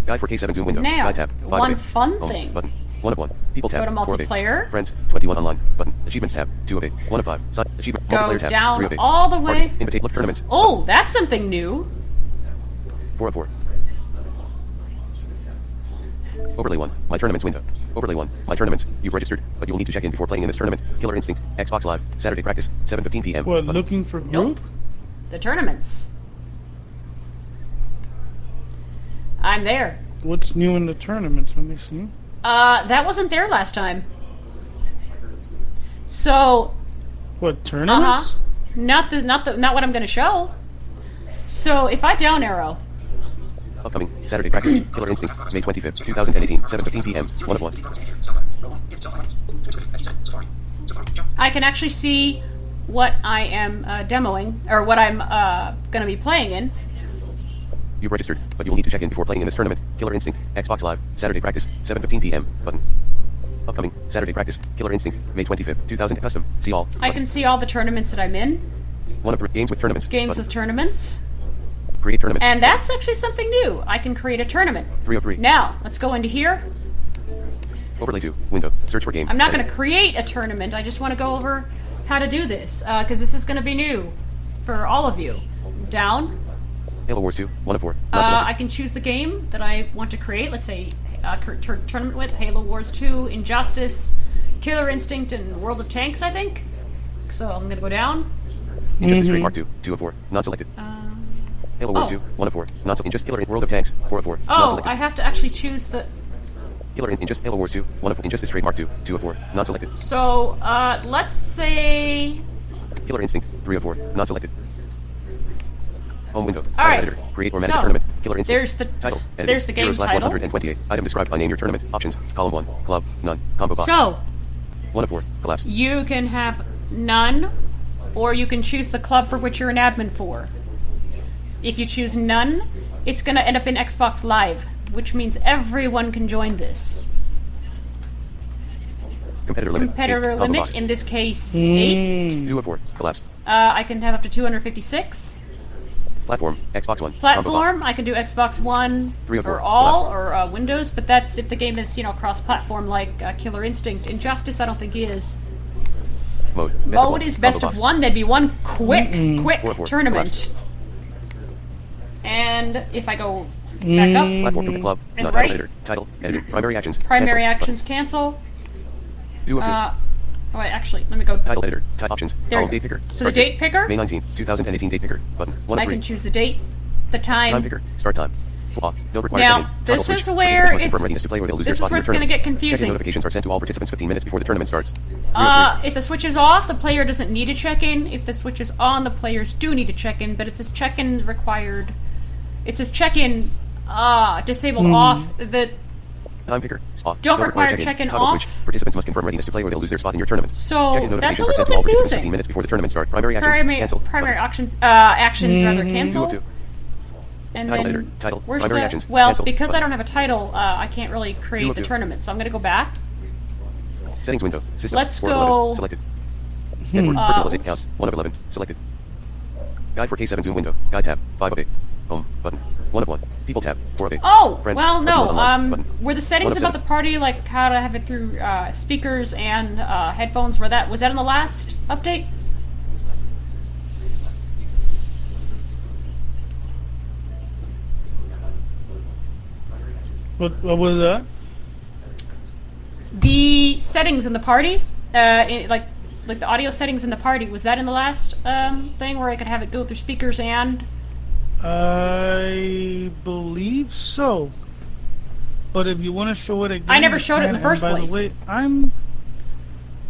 Guide for K7 Zoom window. Now, Guide tab. 5 one of 8. fun Home. thing. Button. 1 of 1. People tab. Go to 4 of 8. multiplayer. Friends. 21 online. Button. Achievements tab. 2 of 8. 1 of 5. Achievement. Go Multiplayer tab. down 3 of 8. all the Party. way. Invitate look tournaments. Oh, that's something new. 4 of 4. Overlay 1. My tournaments window. Overlay 1. My tournaments. You've registered, but you will need to check in before playing in this tournament. Killer Instinct. Xbox Live. Saturday practice. 7:15 p.m. What, Button. looking for group? Nope. The tournaments. I'm there. What's new in the tournaments? Let me see. That wasn't there last time. So, What, tournaments? not what I'm going to show. So, if I down arrow, Upcoming. Saturday practice. Killer Instinct. May 25th, 2018. 7:15 p.m. 1 of 1. I can actually see what I am demoing, or what I'm going to be playing in. You've registered, but you will need to check in before playing in this tournament. Killer Instinct. Xbox Live. Saturday practice. 7:15 p.m. Button. Upcoming. Saturday practice. Killer Instinct. May 25th, 2000. Custom. See all. I can see all the tournaments that I'm in. 1 of 3. Games with tournaments. Games Button. with tournaments. Create tournament. And that's actually something new. I can create a tournament. 3 of 3. Now, let's go into here. Overlay 2. Window. Search for game. I'm not Edit. going to create a tournament. I just want to go over how to do this, because this is going to be new for all of you. Down. Halo Wars 2. 1 of 4. Not selected. I can choose the game that I want to create. Let's say tournament with Halo Wars 2, Injustice, Killer Instinct, and World of Tanks, I think. So I'm going to go down. Injustice Trademark 2. 2 of 4. Not selected. Halo Wars oh. 2. 1 of 4. Not selected. Just Killer World of Tanks. 4 of 4. Not Oh, selected. I have to actually choose the... Killer Injustice Halo Wars 2, 1 of Injustice Trademark 2, 2 of 4, not selected. So, let's say... Killer Instinct, 3 of 4, not selected. Home window. All Title right. editor. Create or manage So, tournament. Killer Instinct. there's the title. Editor. there's the game title. 0/128. Item described by name your tournament. Options. Column 1. Club. None. Combo box. So, 1 of 4. Collapse. you can have none, or you can choose the club for which you're an admin for. If you choose none, it's going to end up in Xbox Live, which means everyone can join this. Competitor limit. Competitor 8. Combo limit, box. in this case, 8. 2 of 4. Collapse. I can have up to 256. Platform. Xbox One. Combo Platform, box. I can do Xbox One 3 of 4. or all, Collapse. or Windows, but that's if the game is, cross-platform like Killer Instinct. Injustice, I don't think is. Mode. Best of Mode one. is best Combo of box. one. That'd be one quick 4 of 4. tournament. Collapse. And if I go back up, Platform to the club. And Not right. editor. Title. Editor. Primary actions. primary Cancel. actions cancel. 2 of 2. Oh, wait, actually, let me go. Title editor. Type options. There Column we date go. picker. So the Start date picker, May 19, 2018 date picker. Button. 1 I of 3. can choose the date, the Time time. picker. Start time. Off. Don't require Now, setting. Toggle this switch. is Participants where must confirm it's- readiness to play or they'll lose this their is spot where in it's your gonna tournament. get confusing. Check-in notifications are sent to all participants 15 minutes before the tournament starts. 3 of 3. If the switch is off, the player doesn't need to check in. If the switch is on, the players do need to check in, but it says check-in required. It says check-in disabled off. The Time picker. Off. Don't require check-in Toggle off. switch. Participants must confirm readiness to play or they'll lose their spot in your tournament. So, Check-in that's a notifications are little sent to all participants confusing. 15 minutes before the tournament starts. Primary actions. Cancel. primary Button. actions rather 2 cancel. of 2. And Title then editor. Title. where's Primary the actions. well? Cancel. Because I Button. don't have a title, I can't really create 2 of the 2. tournament. So I'm gonna go back. Settings window. System. Let's Score go- 11. Selected. Network. Personalization count. 1 of 11. Selected. Guide for K7 zoom window. Guide tab. 5 of 8. Home. Button. 1 of 1. People tab. 4 of 8. Oh, Friends. well, no. Everyone online. Button. Were the 1 settings of about the 7. party, like how to have it through speakers and headphones? Was that in the last update? What was that? The settings in the party, like the audio settings in the party, was that in the last thing where I could have it go through speakers and? I believe so. But if you want to show it again, I never you showed it in can. the first And by place. the way,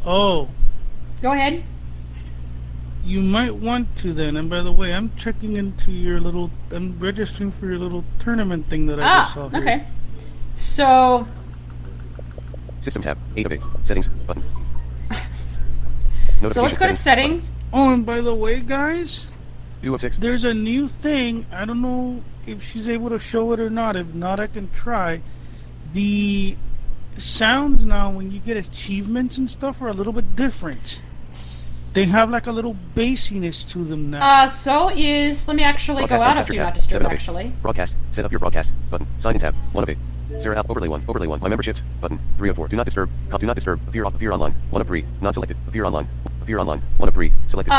Oh, Go ahead. you might want to then. And by the way, I'm checking into your little. I'm registering for your little tournament thing that I just saw here. Okay. So, System tab. 8 of 8. Settings. Button. so let's go to settings. Oh, and by the way, guys, 2 of 6. there's a new thing. I don't know if she's able to show it or not. If not, I can try. The sounds now, when you get achievements and stuff, are a little bit different. They have like a little bassiness to them now. So let me actually go Broadcast out on of capture Do tab. Not Disturb, 7 of 8. actually. Broadcast. Set up your broadcast. Button. Sign in tab. 1 of 8. Sarah Al. Overlay 1. Overlay 1. My memberships. Button. 3 of 4. Do not disturb. Do not disturb. Appear online. 1 of 3. Not selected. Appear online. 1 of 3. Selected.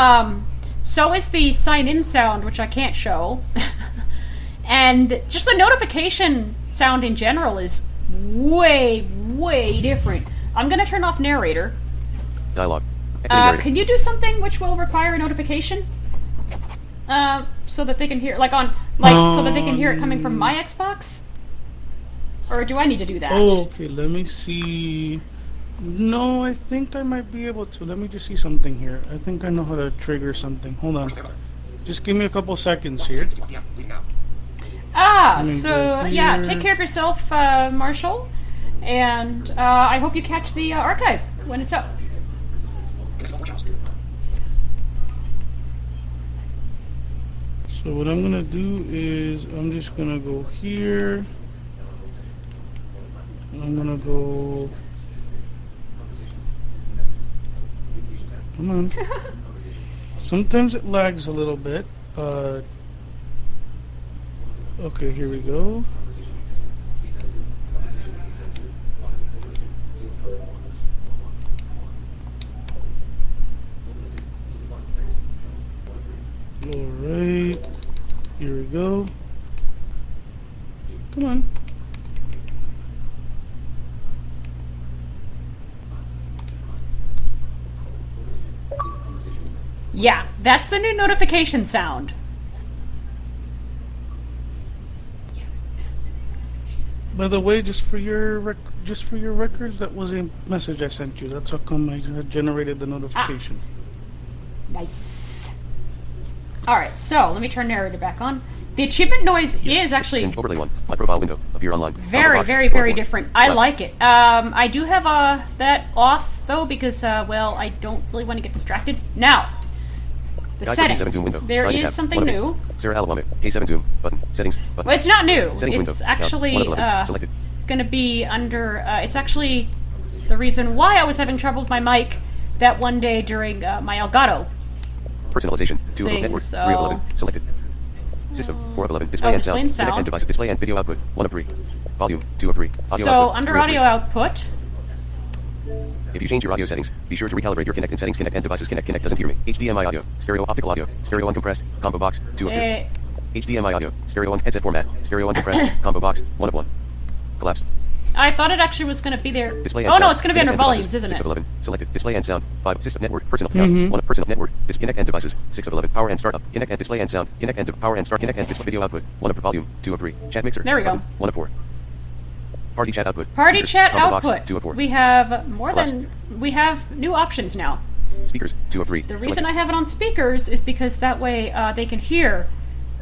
So is the sign-in sound, which I can't show. And just the notification sound in general is way, way different. I'm going to turn off narrator. Dialogue. Exiting narrator. Can you do something which will require a notification? So that they can hear, so that they can hear it coming from my Xbox? Or do I need to do that? Oh, okay, let me see. No, I think I might be able to. Let me just see something here. I think I know how to trigger something. Hold on. Just give me a couple seconds here. Yeah, leaving now. Let me So, go yeah, here. take care of yourself, Marshall. And I hope you catch the archive when it's up. Connect all 4 channels. So what I'm gonna do is I'm just gonna go here. I'm gonna go. Come on. Sometimes it lags a little bit, but okay, here we go. Alright, here we go. Come on. Yeah, that's the new notification sound. By the way, just for your just for your records, that was a message I sent you. That's how come I had generated the notification. Nice. Alright, so let me turn narrator back on. The achievement noise is actually Change overlay 1. My profile window. Appear online. very, Box, very, door very 4. different. I Collapse. like it. I do have that off, though, because, well, I don't really want to get distracted. Now, the Guide settings. K7 zoom window. There Sign in is tab. something 1 of 8. new. Sarah Alawame. K7 zoom. Button. Settings. Button. Well, it's not new. Settings window. It's Down. actually 1 of 11. Selected. going to be under. It's actually the reason why I was having trouble with my mic that one day during my Elgato. Personalization. 2 of Thing, network. so- 3 of 11. Selected. System. 4 of 11. Display Oh, and display sound. and Connect sound. and device. Display and video output. 1 of 3. Volume. 2 of 3. Audio So output. under 3 of audio 3. output, If you change your audio settings, be sure to recalibrate your Connect and settings. Connect and devices. Connect doesn't hear me. HDMI audio. Stereo optical audio. Stereo uncompressed. Combo box. 2 of 2. eh, HDMI audio. Stereo 1 headset format. Stereo uncompressed. Combo box. 1 of 1. Collapse. I thought it actually was going to be there. Display and Oh sound. no, it's going to be under Connect and volumes, devices. isn't 6 it? of 11. Selected. Display and sound. 5. System network. Personal. Count. 1 of personal network. Disconnect and devices. 6 of 11. Power and startup. Connect and display and sound. Connect and power and start. Connect and display video output. 1 of volume. 2 of 3. Chat mixer. There we go. 1 of 4. Party chat output. Party Speakers. chat Combo box. output. 2 of 4. We have more Collapse. than we have new options now. Speakers. 2 of 3. The reason I have it on speakers is because that way they can hear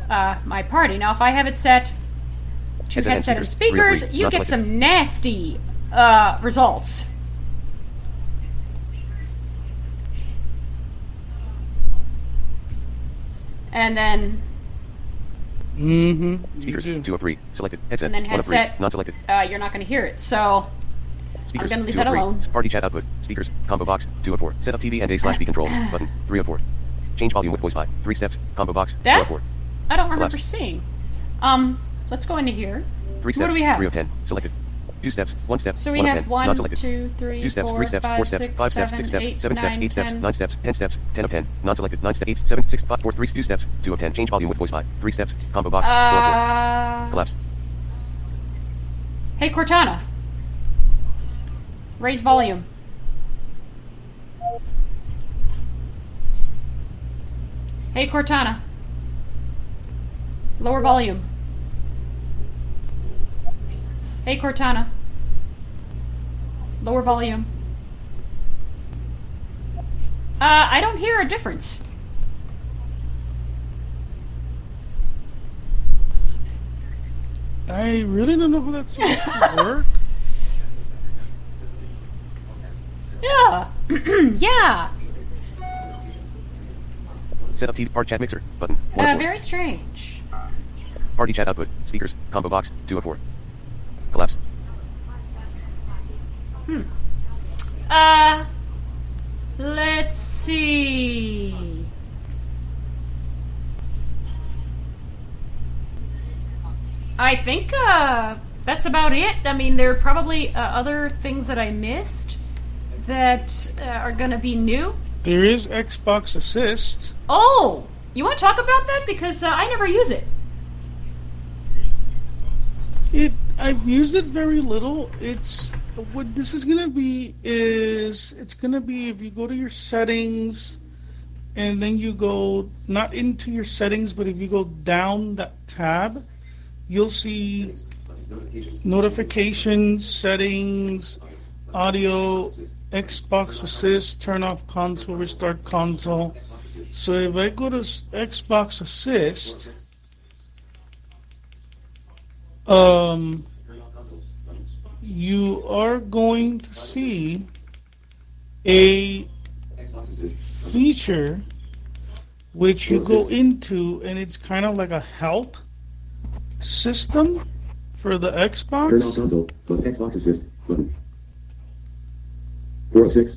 my party. Now, if I have it set to Headset and headset and speakers. 3 of speakers, 3. you Not get selected. some nasty results. And then Mm-hmm. Speakers. You do. 2 of 3. Selected. Headset. And then 1 of 3. headset. Non-selected. you're not going to hear it. So Speakers. gonna leave 2 of that 3. alone. Party chat output. Speakers. Combo box. 2 of 4. Set up TV and A/B control. Button. 3 of 4. Change volume with voice by. 3 steps. Combo box. 4 That? of 4. I don't remember Collapse. seeing. Let's go into here. 3 What steps. do we have? 3 of 10. Selected. 2 steps. 1 step. So we 1 of have 10. 1, Non-selected. 2, 3, 2 steps, 4, 3 steps, 4 steps, 6, 5 steps, 7, 6 steps, 8, 7 steps, 9, 8 steps, 10. 9 steps, 10 steps, 10 of 10. Non-selected. 9 steps, 8, 7, 6, 5, 4, 3, 2 steps, 2 of 10. Change volume with voice by. 3 steps. Combo box. 4 of 4. Collapse. Hey, Cortana. Raise volume. Hey, Cortana. Lower volume. Hey, Cortana. Lower volume. I don't hear a difference. I really don't know how that's supposed to work. Yeah. yeah. Set up TV part chat mixer. Button. 1 of 4. Very strange. Party chat output. Speakers. Combo box. 2 of 4. Collapse. Let's see. I think that's about it. I mean, there are probably other things that I missed that are going to be new. There is Xbox Assist. Oh, you want to talk about that? Because I never use it. I've used it very little. It's what this is gonna be is it's gonna be if you go to your settings and then you go not into your settings, but if you go down that tab, you'll see notifications, settings, audio, Xbox Assist, turn off console, restart console. So if I go to Xbox Assist, you are going to see a feature which you go into, and it's kind of like a help system for the Turn off Xbox. console, but Xbox Assist, button. 406.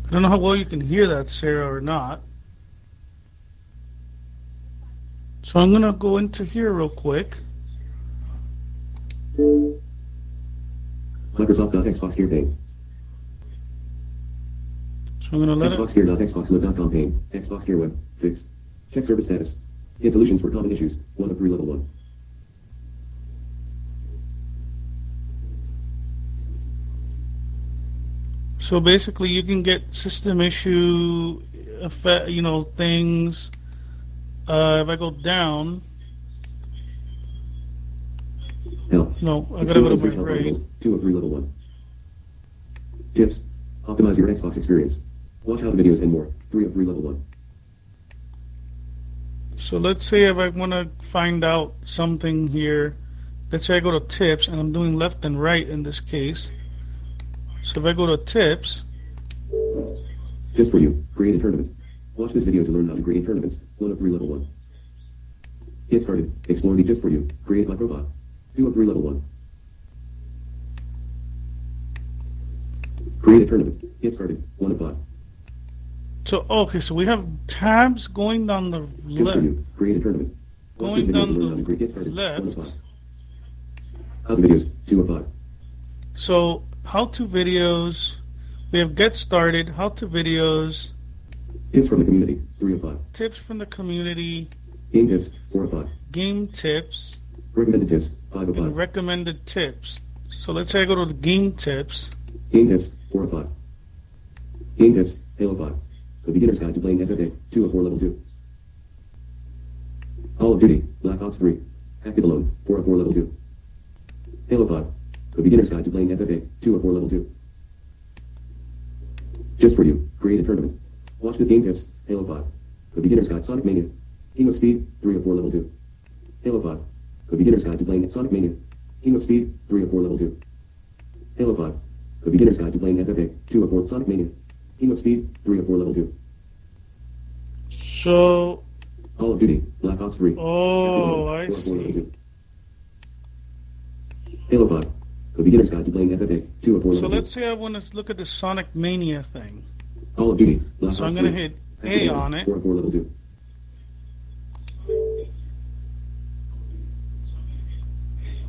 I don't know how well you can hear that, Sarah, or not. So I'm going to go into here real quick. Microsoft.xbox Gear pane. So I'm going to let it... Xbox Gear.xboxlive.com pane. Xbox Gear web. Fixed. Check service status. Get solutions for common issues. 1 of 3 level 1. So basically, you can get system issue, things. If I go down, No, I gotta go to Explore my and search help right. articles. 2 of 3 level 1. Tips. Optimize your Xbox experience. Watch how the videos and more. 3 of 3 level 1. So let's say if I want to find out something here, let's say I go to tips, and I'm doing left and right in this case. So if I go to tips, Just for you. Create a tournament. Watch this video to learn how to create tournaments. 1 of 3 level 1. Get started. Explore the just for you. Create like robot. 2 of 3 level 1. Create a tournament. Get started. 1 of 5. so okay, so we have tabs going down the Just for left. you. Create a tournament. Watch Going this video down to learn the how to create. Get started. 1 of left. 5. How the videos. 2 of 5. So how to videos, we have get started, how to videos, Tips from the community. 3 of 5. tips from the community, Game tips. 4 of 5. game tips, Recommended tips. 5 of and 5. recommended tips. So let's say I go to the game tips. Game tips. 4 of 5. Game tips. Halo 5. The beginner's guide to playing FFA. 2 of 4 level 2. Call of Duty. Black Ops 3. Active Alone. 4 of 4 level 2. Halo 5. The beginner's guide to playing FFA. 2 of 4 level 2. Just for you. Create a tournament. Watch the game tips. Halo 5. The beginner's guide. Sonic Mania. King of Speed. 3 of 4 level 2. Halo 5. The beginner's guide to playing Sonic Mania. King of Speed. 3 of 4 level 2. Halo 5. The beginner's guide to playing FFA. 2 of 4 Sonic Mania. King of Speed. 3 of 4 level 2. So, Call of Duty. Black Ops 3. oh, I Active Alone. 4 of 4 level see. 2. Halo 5. The beginner's guide to playing FFA. 2 of 4 level So 2. let's say I want to look at the Sonic Mania thing. Call of Duty. Black So Ops I'm going to 3. hit Active A Alone. on it. 4 of 4 level 2.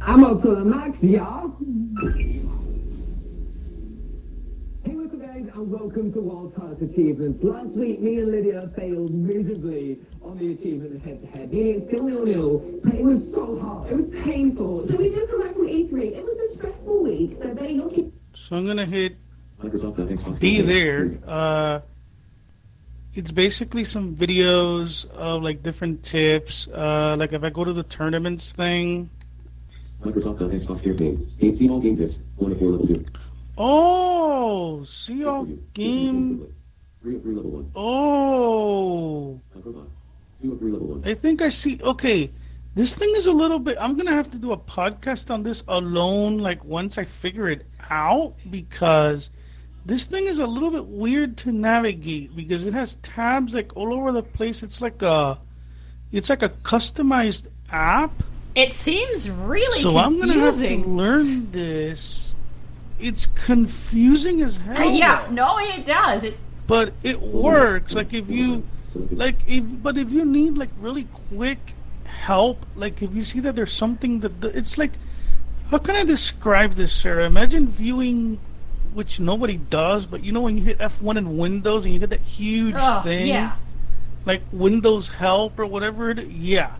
I'm up to the max, y'all. Hey, what's up, guys, and welcome to Wild Times Achievements. Last week, me and Lydia failed miserably on the achievement head-to-head. It's still 0-0, but it was so hard. It was painful. So we've just come back from E3. It was a stressful week, so better you'll keep So I'm going to hit Microsoft.xbox. B there. It's basically some videos of like different tips. Like if I go to the tournaments thing. Microsoft.xbox campaign. See all game tips. 1 of 4 level 2. Oh, see Just all for you. game. 3 of 3 level 1. Oh, Like robot. 2 of 3 level 1. I think I see. Okay, this thing is a little bit. I'm gonna have to do a podcast on this alone. Like once I figure it out, because this thing is a little bit weird to navigate because it has tabs like all over the place. It's like a customized app. It seems really So I'm gonna have to confusing. learn this. It's confusing as hell. Yeah, though. no, it does. It But it works. Like if you but if you need like really quick help, like if you see that there's something it's like, how can I describe this, Sarah? Imagine viewing, which nobody does, but you know when you hit F1 in Windows and you get that huge thing, yeah. like Windows Help or whatever it is. Yeah.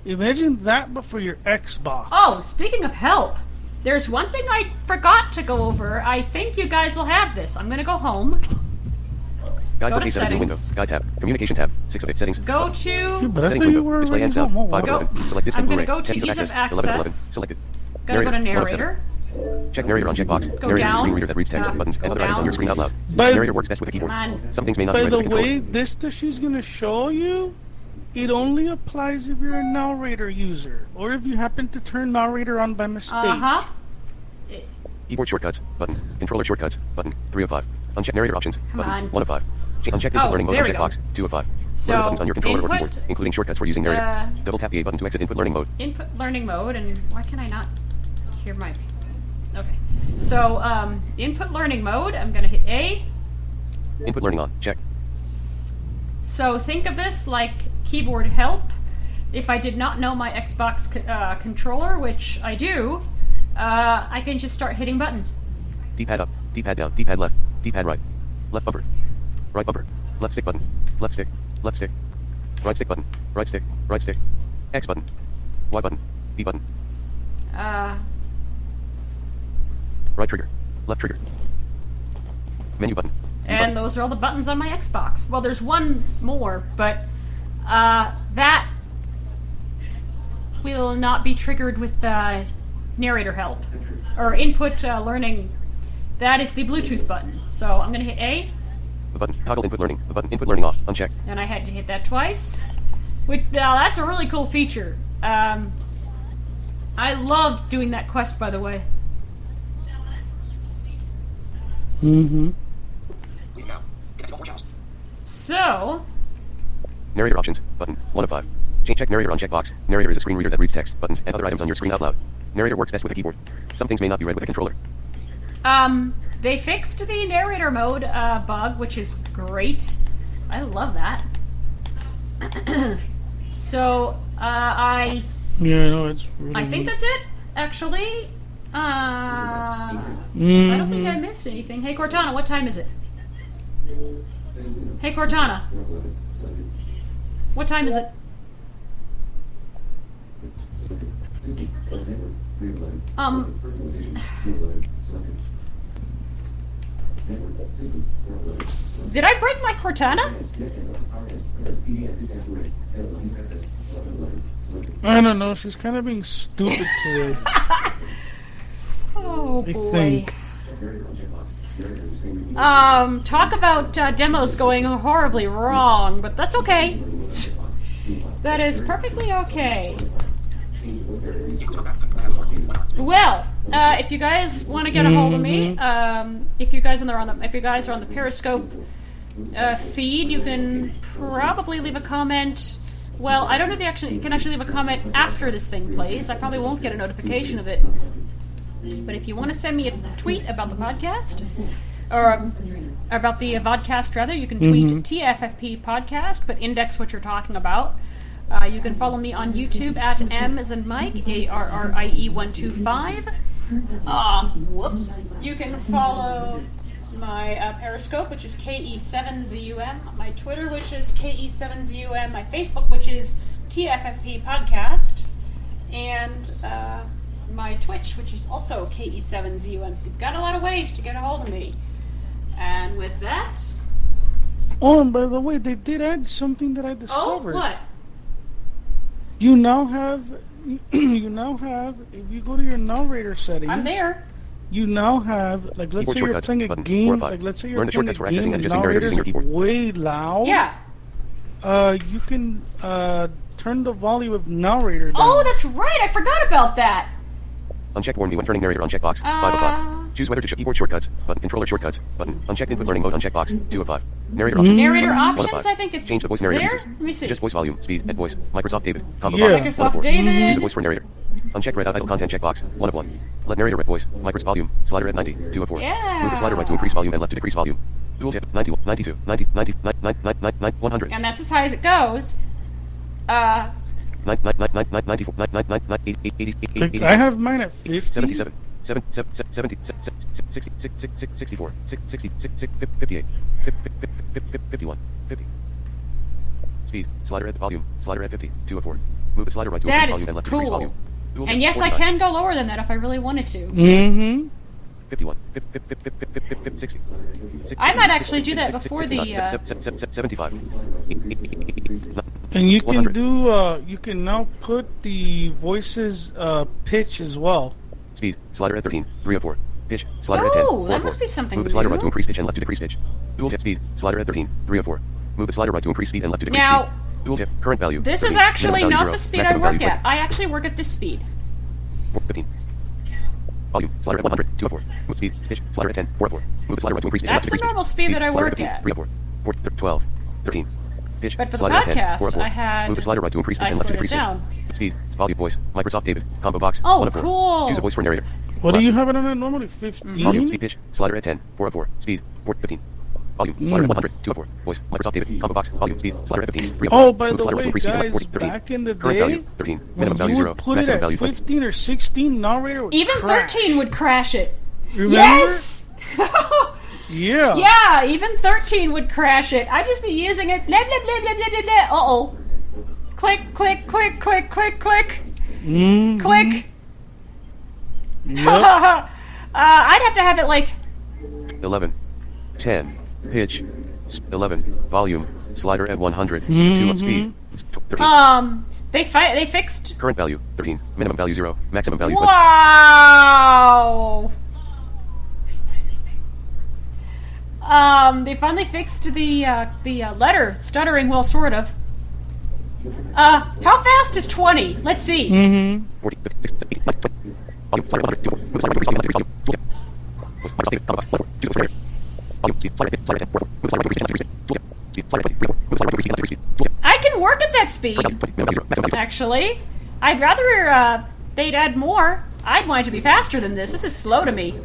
Imagine that, but for your Xbox. Oh, speaking of help, there's one thing I forgot to go over. I think you guys will have this. I'm gonna go home. Guide Go for to settings in window. settings. Guide tab. Communication tab. 6 of 8 settings. Go Button. to. Yeah, but I Settings thought you window. were Display already and sound. home. 5 Go. of 11. Select disc I'm and gonna Blu-ray. go to Keys of ease of access. 11 of 11. access. Selected. Gotta go to 1 of 7. narrator. Check narrator on checkbox. Go Narrator is a down. screen reader that reads text, Tap. buttons, and Go other items on down. your screen out loud. By- Narrator works best with a keyboard. Come on. Some things may not By be right the with a controller. way, this that she's going to show you, it only applies if you're a narrator user, or if you happen to turn narrator on by mistake. Uh huh. Keyboard shortcuts. Button. Controller shortcuts. Button. 3 of 5. Uncheck narrator options. Come Button. on. 1 of 5. Uncheck input Oh, learning mode there on we go. checkbox. 2 of 5. So, Learn the buttons on your controller or input, keyboard, including shortcuts for using narrator. Double tap the A button to exit input learning mode. Input learning mode, and why can I not hear my? Okay. So, input learning mode. I'm gonna hit A. Input learning on. Check. So think of this like keyboard help. If I did not know my Xbox controller, which I do, I can just start hitting buttons. D-pad up. D-pad down. D-pad left. D-pad right. Left bumper. Right bumper. Left stick button. Left stick. Left stick. Right stick button. Right stick. Right stick. X button. Y button. B button. Right trigger. Left trigger. Menu button. B And button. those are all the buttons on my Xbox. Well, there's one more, but that will not be triggered with narrator help or input learning. That is the Bluetooth button. So I'm going to hit A, The button. Toggle input learning. The button. Input learning off. Unchecked. and I had to hit that twice. Which, now that's a really cool feature. I loved doing that quest, by the way. Mm-hmm. Leave now. Get active all 4 channels. So, Narrator options. Button. 1 of 5. Check narrator on checkbox. Narrator is a screen reader that reads text, buttons, and other items on your screen out loud. Narrator works best with a keyboard. Some things may not be read with a controller. they fixed the narrator mode bug, which is great. I love that. So, I Yeah, no, it's really think neat. that's it, actually. I Mhm. don't think I missed anything. Hey, Cortana, what time is it? Hey, Cortana. What time is it? Did I break my Cortana? I don't know. She's kind of being stupid today. Oh I boy. think. Talk about demos going horribly wrong, but that's okay. That is perfectly okay. Well, if you guys want to get a hold of me, if you guys are on the Periscope feed, you can probably leave a comment. Well, I don't know if you can actually leave a comment after this thing plays. I probably won't get a notification of it. But if you want to send me a tweet about the podcast, or about the vodcast rather, you can tweet TFFP podcast, but index what you're talking about. You can follow me on YouTube at M as in Mike, ARRIE125. Whoops. You can follow my Periscope, which is KE7ZUM, my Twitter, which is KE7ZUM, my Facebook, which is TFFP podcast, and my Twitch, which is also KE7ZUM. So you've got a lot of ways to get a hold of me. And with that... Oh, and by the way, they did add something that I discovered. Oh, what? You now have, if you go to your narrator settings, I'm there. you now have, like, let's Keyboard say you're shortcuts, playing a button, game, 4 of 5. like, let's say Learn you're the playing a shortcuts for game accessing and and adjusting narrator narrator's using your like keyboard. way loud. Yeah. You can turn the volume of narrator down. Oh, that's right. I forgot about that. Unchecked warn me when turning narrator on checkbox. 5 of 5. Choose whether to show keyboard shortcuts. Button. Controller shortcuts. Button. Unchecked input learning mode on checkbox. 2 of 5. Narrator options. Narrator Button. 1 of options, 5. I think it's Change the voice narrator there. uses. Let me see. Just voice volume, speed, and voice. Microsoft David. Combo Yeah. box. 1 of Microsoft 4. David. Choose a voice for narrator. Uncheck red out idle content checkbox. 1 of 1. Let narrator read voice. Microsoft volume. Slider at 90. 2 of 4. Yeah. Move the slider right to increase volume and left to decrease volume. Dual tip. 91, 92, 90, 90, 100. And that's as high as it goes. 94, 80, I have mine at 50. 77, 70, 64, 60, 58, 51, 50. Speed, slider at the volume, slider at 50, 2 of 4. Move the slider right to That increase is volume and left to decrease cool. volume. Dual And tip, yes, I 49, can go lower than that if I really wanted to. Mm-hmm. 51, 60. I might actually do that before the, 75. And you can 100. do, you can now put the voice's pitch as well. Speed, slider at 13, 3 of 4. Pitch, slider at 10, Oh, 4 that of 4. must be something Move the slider new. right to increase pitch and left to decrease pitch. Dual tip speed, slider at 13, 3 of 4. Move the slider right to increase speed and left to decrease Now, speed. Dual tip, current value. This 13, is actually minimum value not 0, the speed I maximum work value at. I actually work at this speed. 15. Volume, slider at 100, 2 of 4. Move speed, pitch, slider at 10, 4 of 4. Move the slider right to increase pitch and left That's to the decrease normal pitch. speed that I slider work 15, at. 3 of 4. 12, 13. Pitch, But for the slider at 10, 4 podcast, of 4. I had- Move the slider right to increase pitch I and left to slowed it decrease down. pitch. Speed, volume, voice, Microsoft David, combo box, Oh, 1 of 4. cool. Choose a voice for narrator. What do Plus. you have it on it normally? 15? Volume, speed, pitch, slider at 10, 4 of 4. Speed, 15. Volume, slider at 100, 2 of 4. Voice, Microsoft David, combo box, volume, speed, slider at 15, 3 of 4. Oh, by Move the slider right to way, increase speed and guys, left to 13. back in the Current day, value, 13. when Minimum value you 0, would put it maximum at value 20. 15 or 16, narrator would Even crash. 13 would crash it. Remember? Yes! Yeah. Yeah, even 13 would crash it. I'd just be using it. Blah, blah, blah, blah, blah, blah, blah. Uh-oh. Click, click, click, click, click, click. Mhm. Click. Yep. I'd have to have it like... 11. 10. Pitch. 11. Volume. Slider at 100. 2 Mhm. of speed. 13. They fixed. Current value 13. Minimum value 0. Maximum value 20. Wow. They finally fixed the letter stuttering. Well, sort of. How fast is 20? Let's see. 40. I can work at that speed. Actually, I'd rather they'd add more. I'd want it to be faster than this. This is slow to me.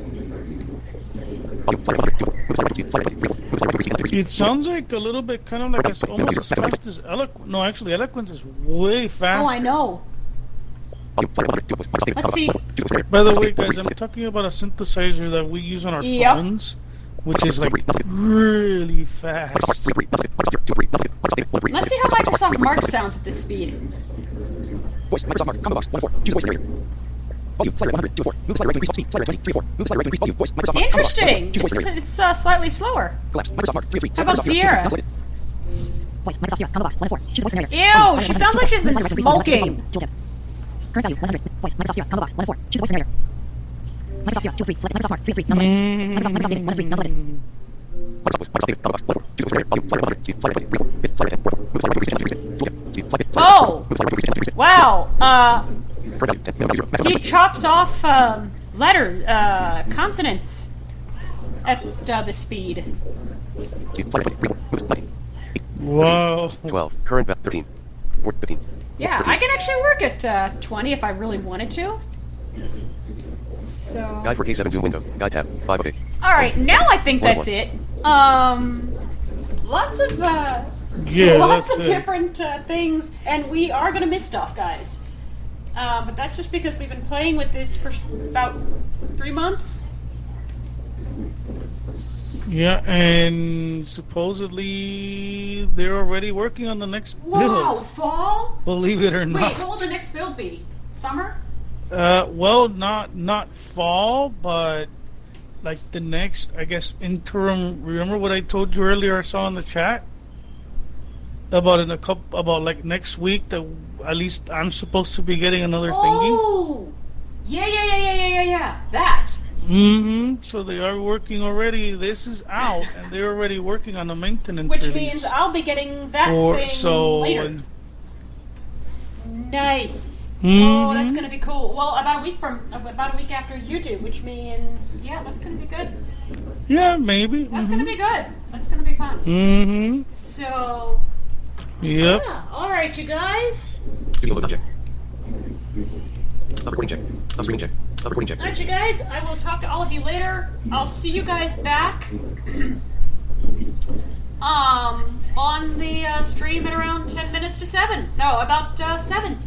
It sounds like a little bit kind of like it's almost as fast as Eloquence. No, actually, Eloquence is way faster. Oh, I know. Let's see. By the way, guys, I'm talking about a synthesizer that we use on our phones, which is like really fast. Let's see how Microsoft Mark sounds at this speed. Voice, Microsoft Mark, combo box, 1 of 4. Choose a voice area. Volume, slider 100, 2 of 4. Move slider right to increase speed, slider 20, 3 of 4. Move slider right to increase volume, voice, Microsoft Mark, combo box, 1 of 4. Interesting. Choose a voice area. It's slightly slower. Collapse, Microsoft Mark, 3 of 3. How about Sierra? Voice, Microsoft Sierra, combo box, 1 of 4. Choose a voice area. Ew, she sounds like she's been smoking. Current value 100. Voice, Microsoft Sierra, combo box, 1 of 4. Choose a voice area. Microsoft Sierra, 2 of 3. Select Microsoft Mark, 3 of 3. Microsoft Dating, 1 of 3. Not selected. Oh! Wow. He chops off consonants at the speed. Whoa. 12. Current value 13. 15. Yeah, I can actually work at 20 if I really wanted to. So. Guide for K7 Zoom window. Guide tab. 5 of 8. Alright, now I think that's it. Lots of different things, and we are gonna miss stuff, guys. But that's just because we've been playing with this for about 3 months. Yeah, and supposedly they're already working on the next Wow, build. fall? Believe it or not. Wait, what will the next build be? Summer? Well, not fall, but like the next, I guess, interim. Remember what I told you earlier? I saw in the chat about like next week that at least I'm supposed to be getting another thingy. Oh, yeah. That. So they are working already. This is out, and they're already working on the maintenance Which release. means I'll be getting that thing later. Nice. Oh, that's gonna be cool. Well, about a week after you do, which means that's gonna be good. Yeah, maybe. That's gonna be good. That's gonna be fun. So. Yep. Yeah. All right, you guys. Studio load object. Stop recording check. Stop screen check. Stop recording check. All right, you guys. I will talk to all of you later. I'll see you guys back. On the stream at around 10 minutes to 7. No, about 7.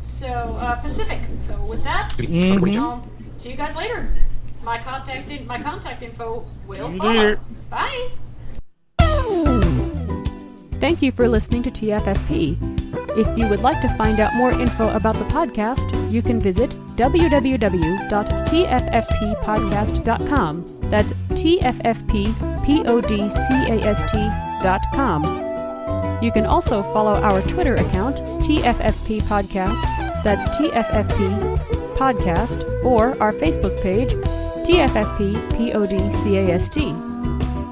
So, Pacific. So with that, I'll see you guys later. My contact info will follow. Bye. Thank you for listening to TFFP. If you would like to find out more info about the podcast, you can visit www.tffppodcast.com. That's TFFPPODCAST.com. You can also follow our Twitter account, TFFP Podcast, that's TFFP Podcast, or our Facebook page, TFFP PODCAST.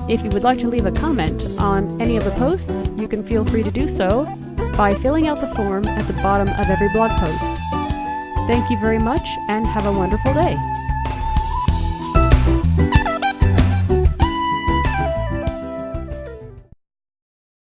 If you would like to leave a comment on any of the posts, you can feel free to do so by filling out the form at the bottom of every blog post. Thank you very much, and have a wonderful day.